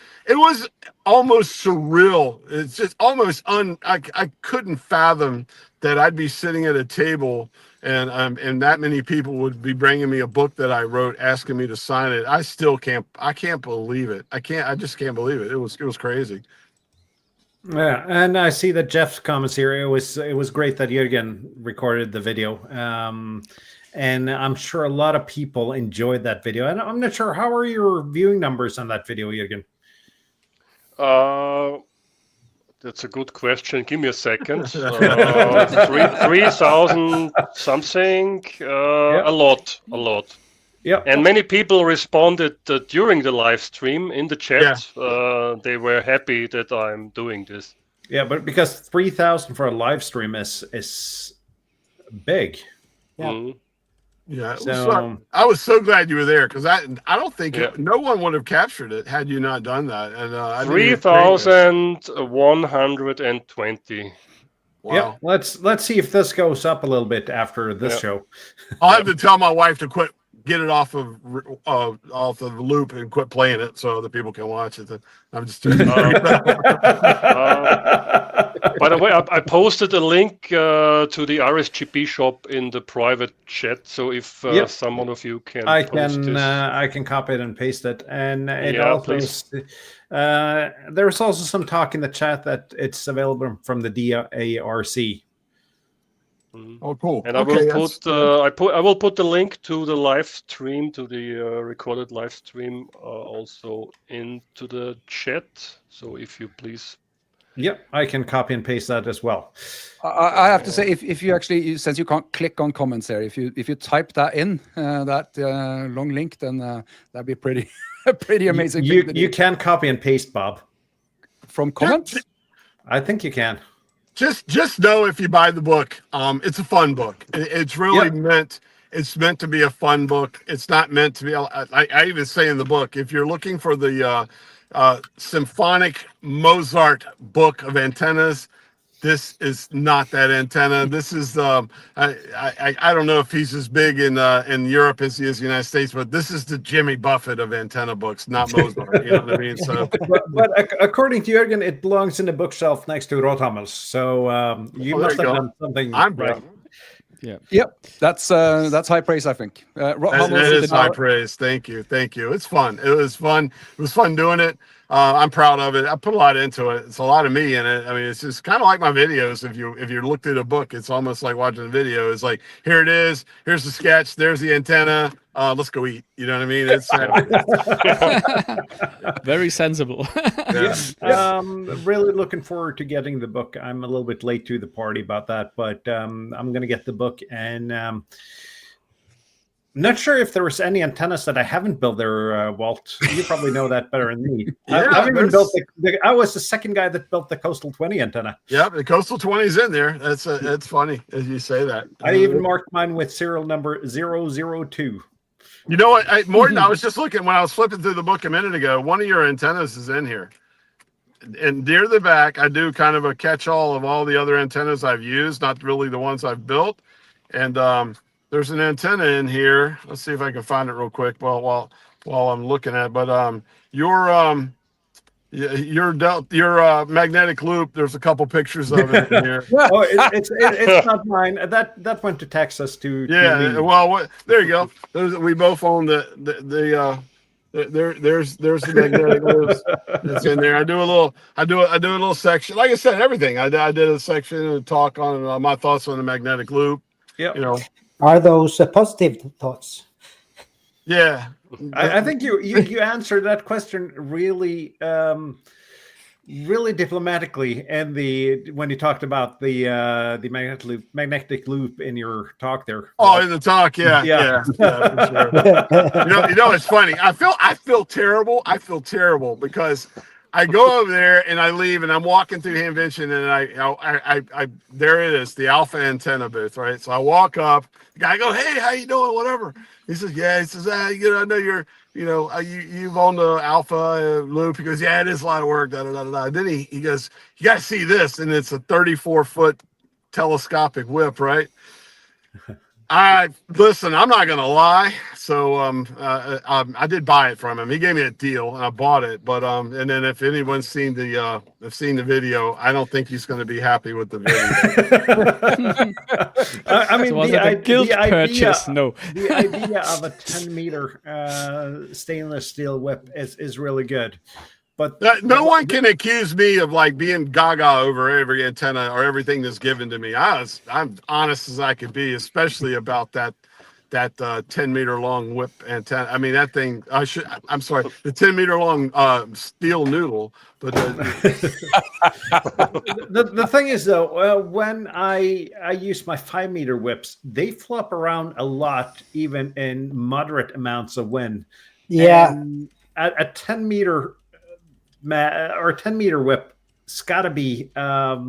almost surreal. It's just almost I couldn't fathom that I'd be sitting at a table and that many people would be bringing me a book that I wrote, asking me to sign it. I can't believe it. I just can't believe it. It was crazy. Yeah, and I see that Jeff's comments here. It was great that Jürgen recorded the video, and I'm sure a lot of people enjoyed that video. And I'm not sure, how are your viewing numbers on that video, Jürgen? That's a good question. Give me a second. 3,000 something. Yeah. A lot. Yeah, And many people responded during the live stream in the chat. Yeah. They were happy that I'm doing this. Yeah, but because 3,000 for a live stream is big. Yeah. Mm. Yeah. So, I was so glad you were there, because I don't think no one would have captured it had you not done that. And 3,120. Wow. Yeah, let's see if this goes up a little bit after this show. I'll have to tell my wife to get it off of the loop and quit playing it so other people can watch it. I'm just by the way, I posted a link to the RSGP shop in the private chat. So if someone of you can, I can copy it and paste it. And it also there's also some talk in the chat that it's available from the DARC. Oh, cool. And I will put the link to the live stream, to the recorded live stream, also into the chat. So if you please. Yep, I can copy and paste that as well. I have to say, if you actually, since you can't click on comments there, if you type that in, that long link, then that'd be pretty amazing. You can copy and paste, Bob, from comments. I think you can. Just know, if you buy the book, it's a fun book. It's really meant to be a fun book. It's not meant to be. I even say in the book, if you're looking for the symphonic Mozart book of antennas, this is not that antenna. This is I don't know if he's as big in Europe as he is in the United States, but this is the Jimmy Buffett of antenna books, not Mozart. You know what I mean? So, but according to Jürgen, it belongs in the bookshelf next to Rothammels. So you must have done something. I'm right. Yeah. Yep. That's high praise, I think. That is high praise. Thank you. It's fun. It was fun. It was fun doing it. I'm proud of it. I put a lot into it. It's a lot of me in it. I mean, it's just kind of like my videos. If you looked at a book, it's almost like watching a video. It's like, here it is. Here's the sketch. There's the antenna. Let's go eat. You know what I mean? It's very sensible. Really looking forward to getting the book. I'm a little bit late to the party about that, but I'm going to get the book, and not sure if there was any antennas that I haven't built there, Walt. You probably know that better than me. I've even built I was the second guy that built the Coastal 20 antenna. Yeah, the Coastal 20 is in there. That's funny as you say that. I even marked mine with serial number 002. You know what, Morten, I was just looking when I was flipping through the book a minute ago. One of your antennas is in here. And near the back, I do kind of a catch-all of all the other antennas I've used, not really the ones I've built. And there's an antenna in here. Let's see if I can find it real quick while I'm looking at it. But your magnetic loop. There's a couple pictures of it in here. Oh, it's not mine. That went to Texas to Yeah. Lee. Well, there you go. We both own there's the magnetic loops that's in there. I do a little section. Like I said, everything. I did a section and talk on my thoughts on the magnetic loop. Yeah. You know. Are those positive thoughts? Yeah. I think you answered that question really really diplomatically, and when you talked about the magnetic loop in your talk there. Oh, in the talk, yeah, for sure. you know, it's funny. I feel terrible. I feel terrible because I go over there and I leave, and I'm walking through Hamvention, and I there it is, the Alpha antenna booth, right? So I walk up, the guy goes, "Hey, how you doing?" Whatever. He says, "Yeah." He says, I know you've owned the Alpha loop." He goes, "Yeah, it is a lot of work." Da, da, da, da. Then he goes, "You got to see this," and it's a 34-foot telescopic whip, right? Listen, I'm not gonna lie. So I did buy it from him. He gave me a deal and I bought it. But and then if anyone's seen the video, I don't think he's gonna be happy with the video. I mean, So was it a guilt purchase? No. The idea of a 10-meter stainless steel whip is really good. But no one can accuse me of like being gaga over every antenna or everything that's given to me. I'm honest as I could be, especially about that 10-meter long whip antenna. I mean, that thing. I'm sorry, the 10-meter long steel noodle. But the thing is, though, when I use my 5-meter whips, they flop around a lot, even in moderate amounts of wind. Yeah, and a 10-meter. Or a 10-meter whip, it's got to be a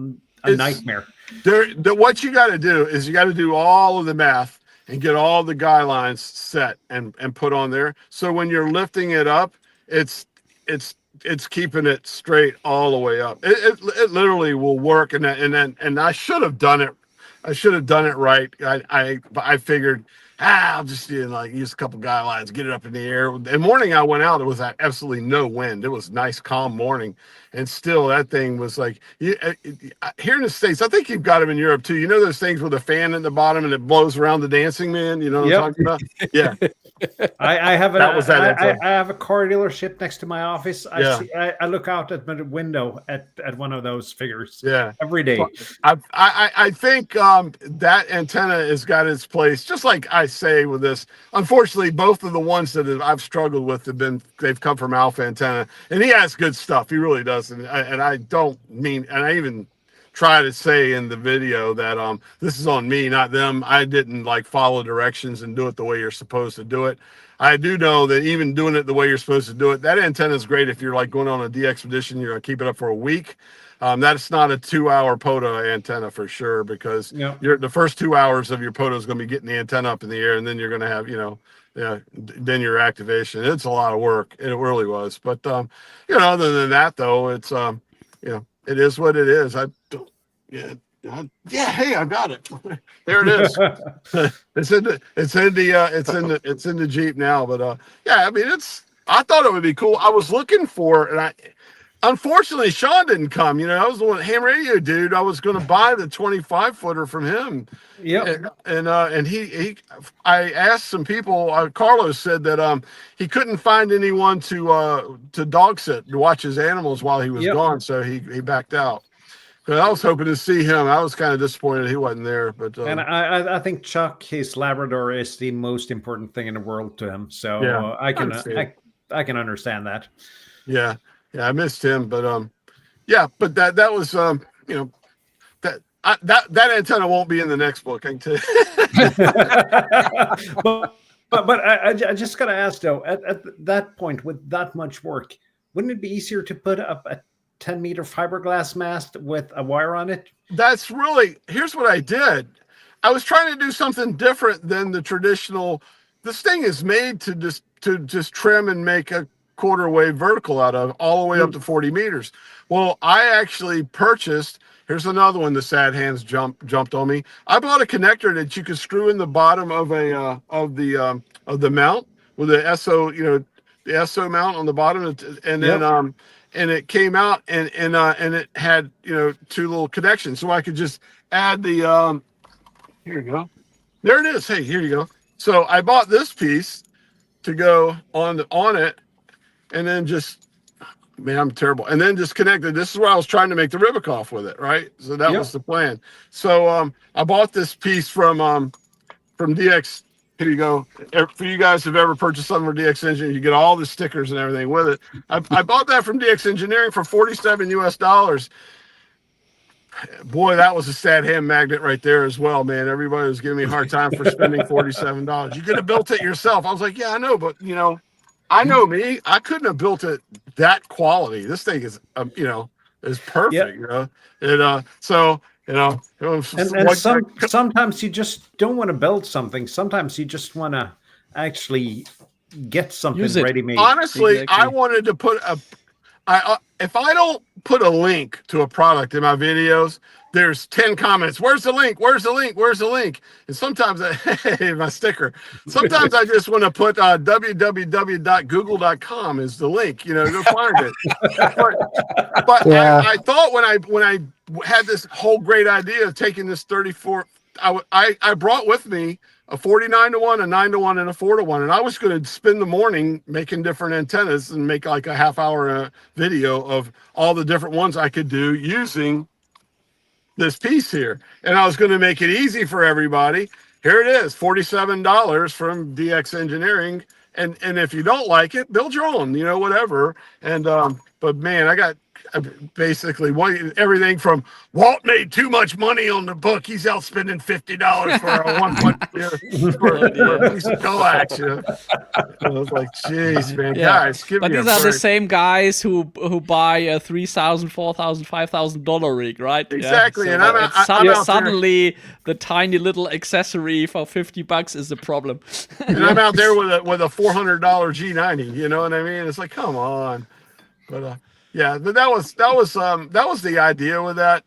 nightmare. What you got to do is you got to do all of the math and get all the guy lines set and put on there. So when you're lifting it up, it's keeping it straight all the way up. It literally will work. And I should have done it. I should have done it right. I figured. I'll just use a couple guy lines, get it up in the air. The morning I went out, it was absolutely no wind. It was a nice, calm morning. And still, that thing was like, here in the States, I think you've got them in Europe too. You know those things with a fan at the bottom and it blows around the dancing man? You know what I'm talking about? Yeah. I have I have a car dealership next to my office. I look out at my window at one of those figures every day. I think that antenna has got its place, just like I say with this. Unfortunately, both of the ones that I've struggled with they've come from Alpha Antenna, and he has good stuff. He really does, and I don't mean, and I even try to say in the video that this is on me, not them. I didn't follow directions and do it the way you're supposed to do it. I do know that even doing it the way you're supposed to do it, that antenna is great if you're going on a de-expedition, you're going to keep it up for a week. That's not a 2-hour POTA antenna for sure, because the first 2 hours of your POTA is going to be getting the antenna up in the air, and then you're going to have, then your activation. It's a lot of work. It really was. But, other than that, though, it's, it is what it is. Hey, I got it. There it is. It's in the Jeep now. But I mean, I thought it would be cool. I was looking for, and unfortunately Sean didn't come. I was the one ham radio dude. I was going to buy the 25-footer from him. Yeah. And I asked some people. Carlos said that he couldn't find anyone to dog sit to watch his animals while he was gone, so he backed out. But I was hoping to see him. I was kind of disappointed he wasn't there. But and I think Chuck, his Labrador, is the most important thing in the world to him. So I can understand that. Yeah, I missed him, but but that was that antenna won't be in the next book, I can tell you. but I just gotta ask though, at that point with that much work, wouldn't it be easier to put up a 10-meter fiberglass mast with a wire on it? Here's what I did. I was trying to do something different than the traditional. This thing is made to just trim and make a quarter wave vertical out of, all the way up to 40 meters. Well, I actually purchased, here's another one the sad hands jumped on me. I bought a connector that you could screw in the bottom of the mount with the SO, the SO mount on the bottom, and then and it came out and it had, you know, 2 little connections, so I could just add the here you go. There it is. Hey, here you go. So I bought this piece to go on it, and then just, man, I'm terrible. And then just connected. This is where I was trying to make the Ribikoff with it, right? So that was the plan. So I bought this piece from DX. Here you go. For you guys who've ever purchased something from DX Engineering, you get all the stickers and everything with it. I bought that from DX Engineering for $47 US. Boy, that was a sad hand magnet right there as well, man. Everybody was giving me a hard time for spending $47. You could have built it yourself. I was like, yeah, I know, but you know, I know me. I couldn't have built it that quality. This thing is, you know, is perfect. You know, and so you know, sometimes you just don't want to build something. Sometimes you just want to actually get something ready-made. Honestly, I wanted to put if I don't put a link to a product in my videos, there's 10 comments. Where's the link? Where's the link? Where's the link? And sometimes my sticker. Sometimes I just want to put www.google.com is the link. You know, go find it. But I thought when I had this whole great idea of taking this 34, I brought with me a 49-1, a 9-1, and a 4-1, and I was going to spend the morning making different antennas and make like a half-hour video of all the different ones I could do using this piece here. And I was going to make it easy for everybody. Here it is, $47 from DX Engineering. And if you don't like it, build your own, you know, whatever. And but man, I got basically everything from Walt made too much money on the book. He's out spending $50 for a for a piece of coax. You know? I was like, "Jeez, man, guys, give me a break." But these are the same guys who buy a $3,000, $4,000, $5,000 rig, right? Exactly. Yeah, so and I'm suddenly the tiny little accessory for $50 is the problem. And I'm out there with a $400 G90. You know what I mean? It's like, come on. But yeah, but that was the idea with that.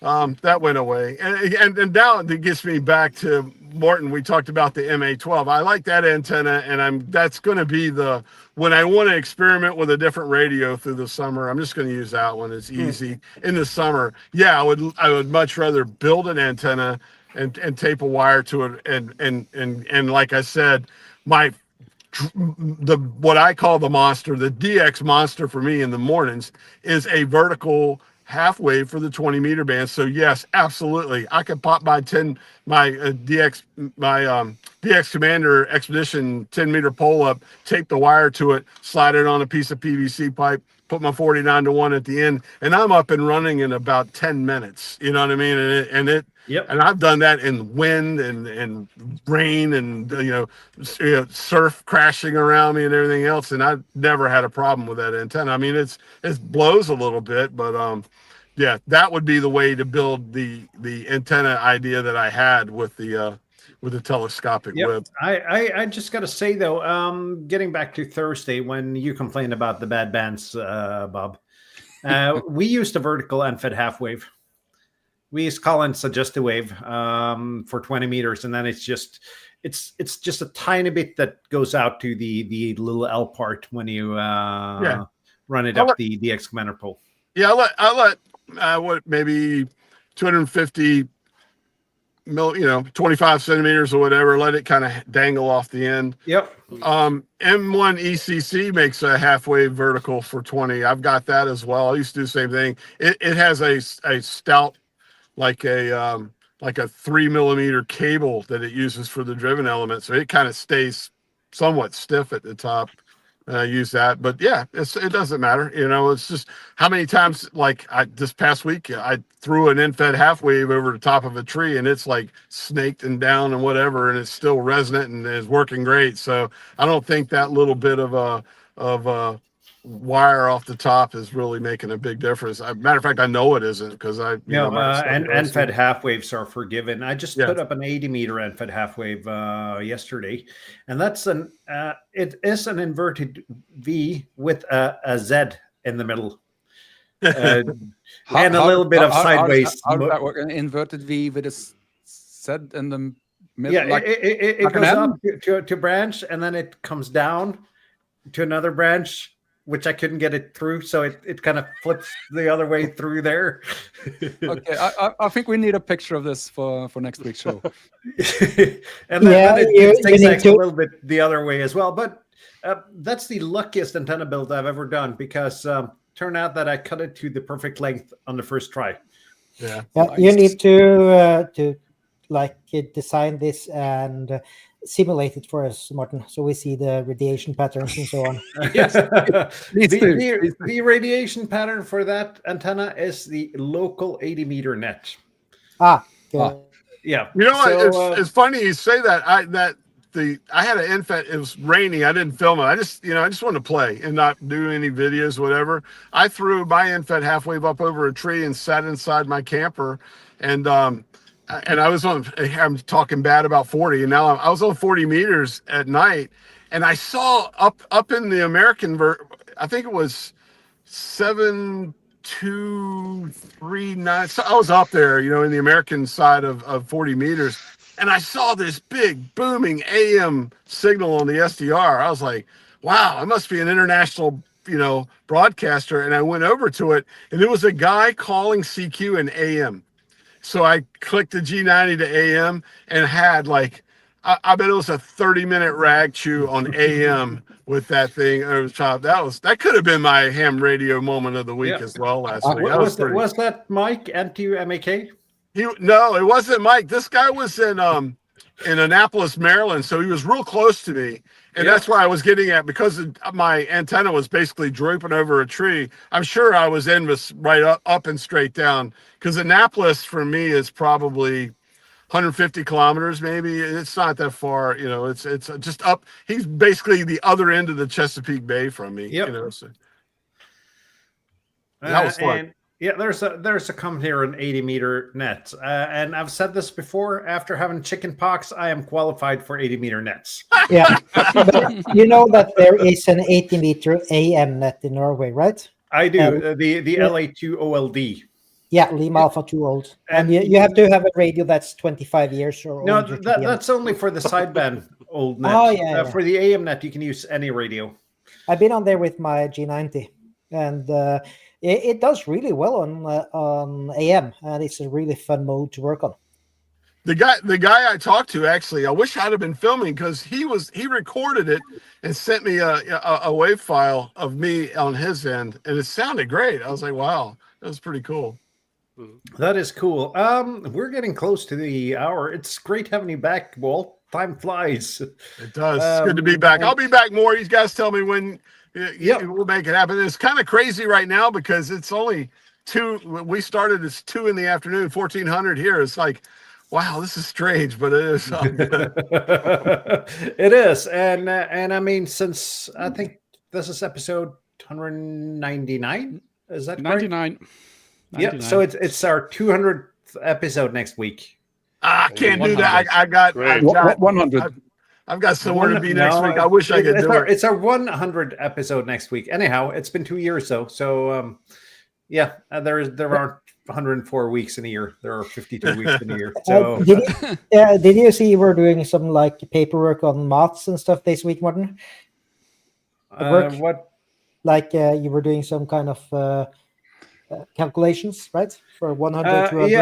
That went away, and now it gets me back to Morten. We talked about the MA12. I like that antenna, and that's going to be when I want to experiment with a different radio through the summer. I'm just going to use that one. It's easy in the summer. Yeah, I would much rather build an antenna and tape a wire to it, and like I said, what I call the monster, the DX monster for me in the mornings is a vertical half wave for the 20-meter band. So yes, absolutely, I could pop my DX Commander Expedition 10-meter pole up, tape the wire to it, slide it on a piece of PVC pipe, put my 49-1 at the end, and I'm up and running in about 10 minutes. You know what I mean? And I've done that in wind and rain and surf crashing around me and everything else, and I've never had a problem with that antenna. I mean, it blows a little bit, but yeah, that would be the way to build the antenna idea that I had with the telescopic whip. I just got to say though, getting back to Thursday when you complained about the bad bands, Bob, we used a vertical and fed half wave. We use Collins Adjusted Wave for 20 meters, and then it's just a tiny bit that goes out to the little L part when you run it up the DX Commander pole. Yeah, I let maybe 250 25 centimeters or whatever, let it kind of dangle off the end. Yep. M1 ECC makes a halfway vertical for 20. I've got that as well. I used to do the same thing. It has a stout, like a 3mm cable that it uses for the driven element, so it kind of stays somewhat stiff at the top. I use that, but yeah, it doesn't matter. It's just how many times, like this past week, I threw an in-fed half wave over the top of a tree, and it's like snaked and down and whatever, and it's still resonant and is working great. So I don't think that little bit of wire off the top is really making a big difference. Matter of fact, I know it isn't, because end-fed half waves are forgiven. I just put up an 80-meter end-fed half wave yesterday, and that's it is an inverted V with a Z in the middle, and a little bit of sideways. How does that work? An inverted V with a Z in the middle? Yeah, it goes up to a branch, and then it comes down to another branch which I couldn't get it through, so it kind of flips the other way through there. Okay, I think we need a picture of this for next week's show. And then it you takes need a to- little bit the other way as well. But that's the luckiest antenna build I've ever done, because turned out that I cut it to the perfect length on the first try. Yeah. You need to like design this and simulate it for us, Morten, so we see the radiation patterns and so on. Yes, please do. The radiation pattern for that antenna is the local 80-meter net. Good. Yeah. You know what? So, It's funny you say that. I had an infant. It was raining. I didn't film it. I just wanted to play and not do any videos, whatever. I threw my infant halfway up over a tree and sat inside my camper, and I was on. I'm talking bad about 40, and now I was on 40 meters at night, and I saw up in the American. I think it was 7,239. So I was up there, in the American side of 40 meters, and I saw this big booming AM signal on the SDR. I was like, wow, it must be an international, broadcaster. And I went over to it, and it was a guy calling CQ in AM. So I clicked the G90 to AM and had I bet it was a 30-minute rag chew on AM with that thing over the top. That could have been my ham radio moment of the week as well last week. Was that Mike NTU-MAK? No, it wasn't Mike. This guy was in Annapolis, Maryland, so he was real close to me. And that's where I was getting at, because my antenna was basically drooping over a tree. I'm sure I was right up and straight down, because Annapolis for me is probably 150 kilometers, maybe. It's not that far, it's just up. He's basically the other end of the Chesapeake Bay from me. So. That was fun. Yeah, there's a comment here on 80-meter nets, and I've said this before. After having chicken pox, I am qualified for 80-meter nets. Yeah, but you know that there is an 80-meter AM net in Norway, right? I do. The LA2 OLD. Yeah, Lima Alpha 2 old, and you have to have a radio that's 25 years or older. No, that's only for the sideband old net. Oh yeah. For the AM net, you can use any radio. I've been on there with my G90, and it does really well on AM, and it's a really fun mode to work on. The guy I talked to, actually, I wish I'd have been filming, because he recorded it and sent me a wave file of me on his end, and it sounded great. I was like, wow, that was pretty cool. That is cool. We're getting close to the hour. It's great having you back, Walt. Time flies. It does. It's good to be back. I'll be back more. You guys tell me when. We'll make it happen. It's kind of crazy right now, because it's only 2. We started it's 2 in the afternoon, 1400 here. It's like, wow, this is strange, but it is. It is, and I mean, since I think this is episode 199, is that 99? Correct? Yeah. So it's our 200th episode next week. I can't do that. I got 100. I've got somewhere to be next week. I wish I could do it. It's our 100th episode next week. Anyhow, it's been 2 years though. So there aren't 104 weeks in a year. There are 52 weeks in a year. So did you see we're doing some paperwork on maths and stuff this week, Morten? What? You were doing some kind of calculations, right? For 100, 200.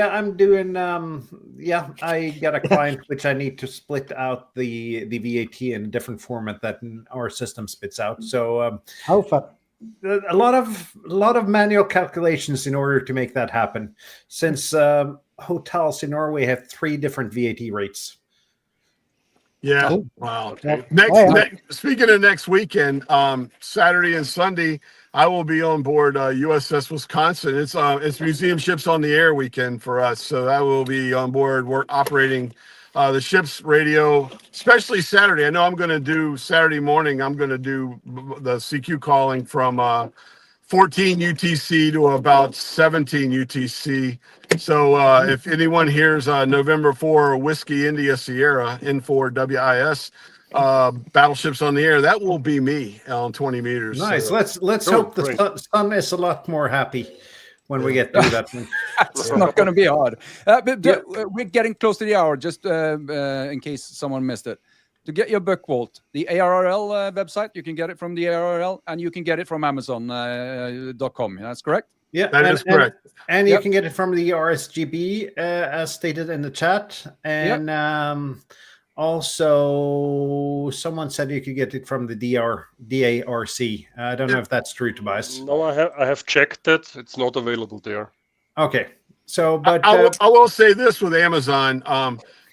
I'm doing. I got a client which I need to split out the VAT in a different format that our system spits out. So how fun! A lot of manual calculations in order to make that happen, since hotels in Norway have 3 different VAT rates. Yeah. Oh. Wow. Okay. Speaking of next weekend, Saturday and Sunday, I will be on board USS Wisconsin. It's Museum Ships on the Air weekend for us, so I will be on board operating the ship's radio, especially Saturday. I know I'm going to do Saturday morning. I'm going to do the CQ calling from 14 UTC to about 17 UTC. So if anyone hears November 4 Whiskey India Sierra N4 WIS battleships on the air, that will be me on 20 meters. Nice. So, let's hope the sun is a lot more happy when we get through that one. It's not going to be hard. But we're getting close to the hour, just in case someone missed it. to get your book, Walt, the ARRL website, you can get it from the ARRL, and you can get it from Amazon.com. That's correct? Yeah, That is correct. And you Yep. can get it from the RSGB, as stated in the chat. And also, someone said you could get it from the DARC. I don't know if that's true, Tobias. No, I have checked it. It's not available there. Okay. So, but I will say this with Amazon.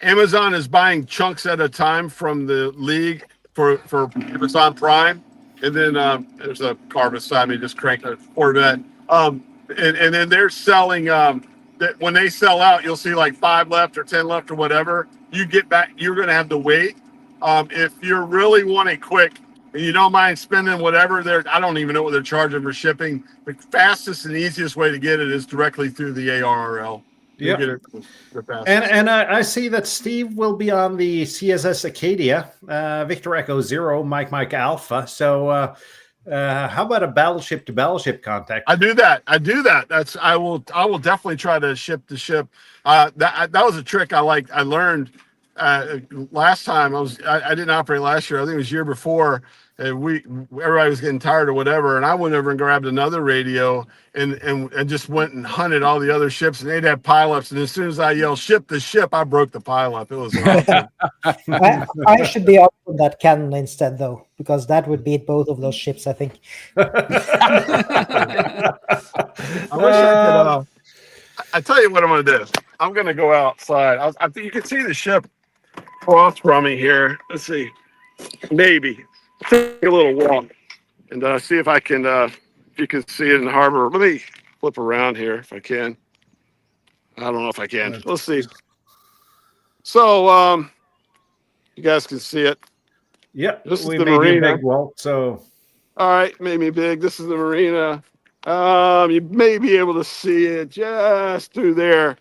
Amazon is buying chunks at a time from the league for Amazon Prime, and then there's a car beside me just cranked a Corvette. And then they're selling. That when they sell out, you'll see like 5 left or 10 left or whatever. You get back, you're going to have to wait. If you really want it quick and you don't mind spending whatever I don't even know what they're charging for shipping. The fastest and easiest way to get it is directly through the ARRL. You get it the fastest. And I see that Steve will be on the CSS Acadia, Victor Echo 0, Mike Alpha. So how about a battleship to battleship contact? I do that. I will definitely try to ship the ship. That was a trick I learned last time. I didn't operate last year. I think it was year before. Everybody was getting tired or whatever, and I went over and grabbed another radio and just went and hunted all the other ships, and they'd have pileups. And as soon as I yelled "ship the ship," I broke the pileup. It was awesome. I should be up on that cannon instead, though, because that would beat both of those ships, I think. I wish I could. I tell you what I'm going to do. I'm going to go outside. I think you can see the ship across from me here. Let's see. Maybe take a little walk and see if I can. If you can see it in the harbor. Let me flip around here if I can. I don't know if I can. Let's see. So, you guys can see it. Yep. This is we the made you marina. big, Walt. So, all right, made me big. This is the marina. You may be able to see it just through there.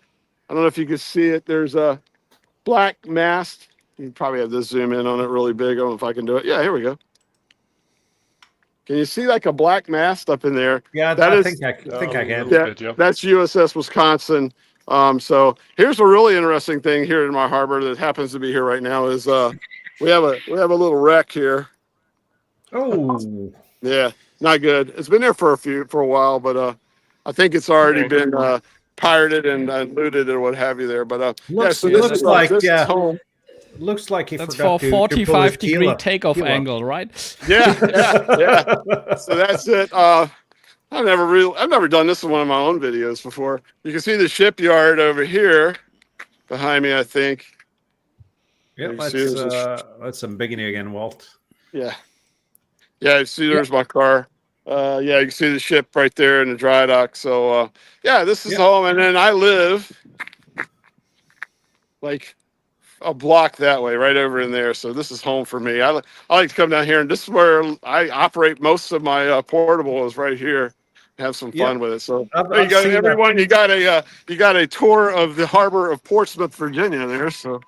I don't know if you can see it. There's a black mast. You probably have to zoom in on it really big. I don't know if I can do it. Yeah, here we go. Can you see like a black mast up in there? yeah, I think I can. Yeah, that's USS Wisconsin. So here's a really interesting thing here in my harbor that happens to be here right now is we have a little wreck here. Oh, yeah, not good. It's been there for a while, but I think it's already been pirated and looted or what have you there. But looks home. Looks like he That's forgot for to pull his 45-degree takeoff kilo. angle, right? Yeah. So that's it. I've never done this in one of my own videos before. You can see the shipyard over here behind me, I think. Yeah, that's some biggie again, Walt. Yeah. Yeah, you see there's my car. Yeah, you can see the ship right there in the dry dock. So yeah, this is home, and then I live like a block that way, right over in there. So this is home for me. I like to come down here, and this is where I operate most of my portable is right here. Have some fun with it. So there you go, everyone. You got a tour of the harbor of Portsmouth, Virginia. There. So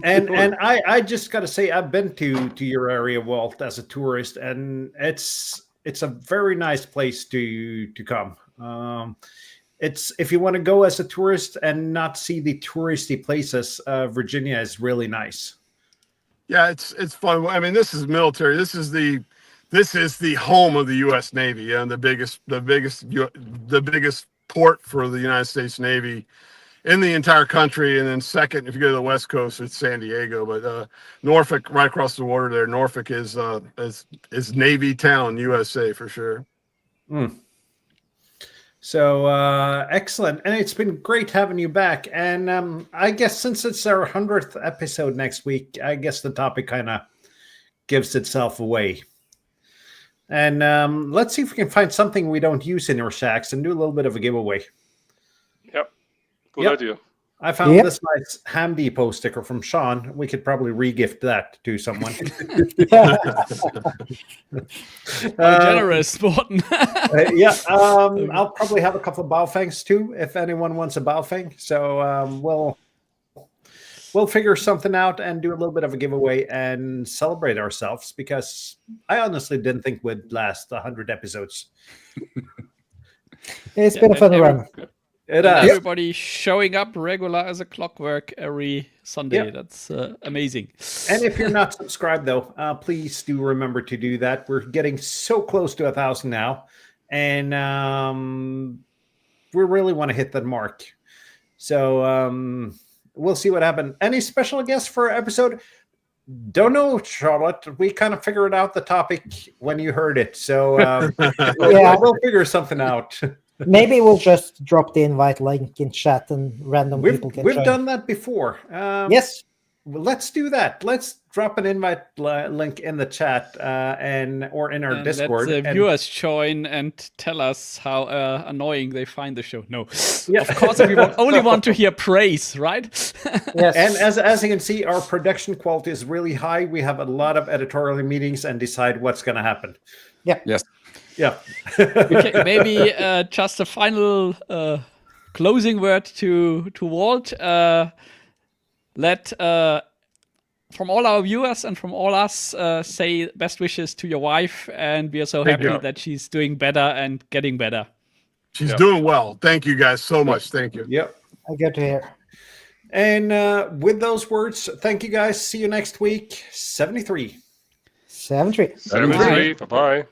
and I just got to say I've been to your area, Walt, as a tourist, and it's a very nice place to come. It's if you want to go as a tourist and not see the touristy places, Virginia is really nice. Yeah, it's fun. I mean, this is military. This is the home of the U.S. Navy and the biggest port for the United States Navy in the entire country. And then second, if you go to the West Coast, it's San Diego. But Norfolk, right across the water there, Norfolk is Navy town, USA for sure. Mm. So excellent, and it's been great having you back. And I guess since it's our 100th episode next week, I guess the topic kind of gives itself away. And let's see if we can find something we don't use in our shacks and do a little bit of a giveaway. Yep, good idea. I found this nice Ham Depot sticker from Sean. We could probably re-gift that to someone. Generous, Morten. I'll probably have a couple of Baofangs too, if anyone wants a Baofeng. So we'll figure something out and do a little bit of a giveaway and celebrate ourselves, because I honestly didn't think we'd last 100 episodes. It's been a fun run. It And is. everybody showing up regular as a clockwork every Sunday. Yep. That's amazing. And if you're not subscribed, though, please do remember to do that. We're getting so close to 1,000 now, and we really want to hit that mark. So we'll see what happens. Any special guests for episode? Don't know, Charlotte. We kind of figured out the topic when you heard it, so we'll figure something out. Maybe we'll just drop the invite link in chat and random people can We've join. done that before. Yes. Well, let's do that. Let's drop an invite link in the chat or in our Discord. Let the viewers join and tell us how annoying they find the show. No, Yeah. of course we only want to hear praise, right? Yes. And as you can see, our production quality is really high. We have a lot of editorial meetings and decide what's going to happen. Yes. Yeah. Okay, maybe just a final closing word to Walt. Let from all our viewers and from all us say best wishes to your wife, and we are so happy that she's doing better and getting better. She's doing well. Thank you guys so much. Thank you. Yep. I get to hear. And with those words, thank you guys. See you next week. 73. 73. 73. Bye-bye.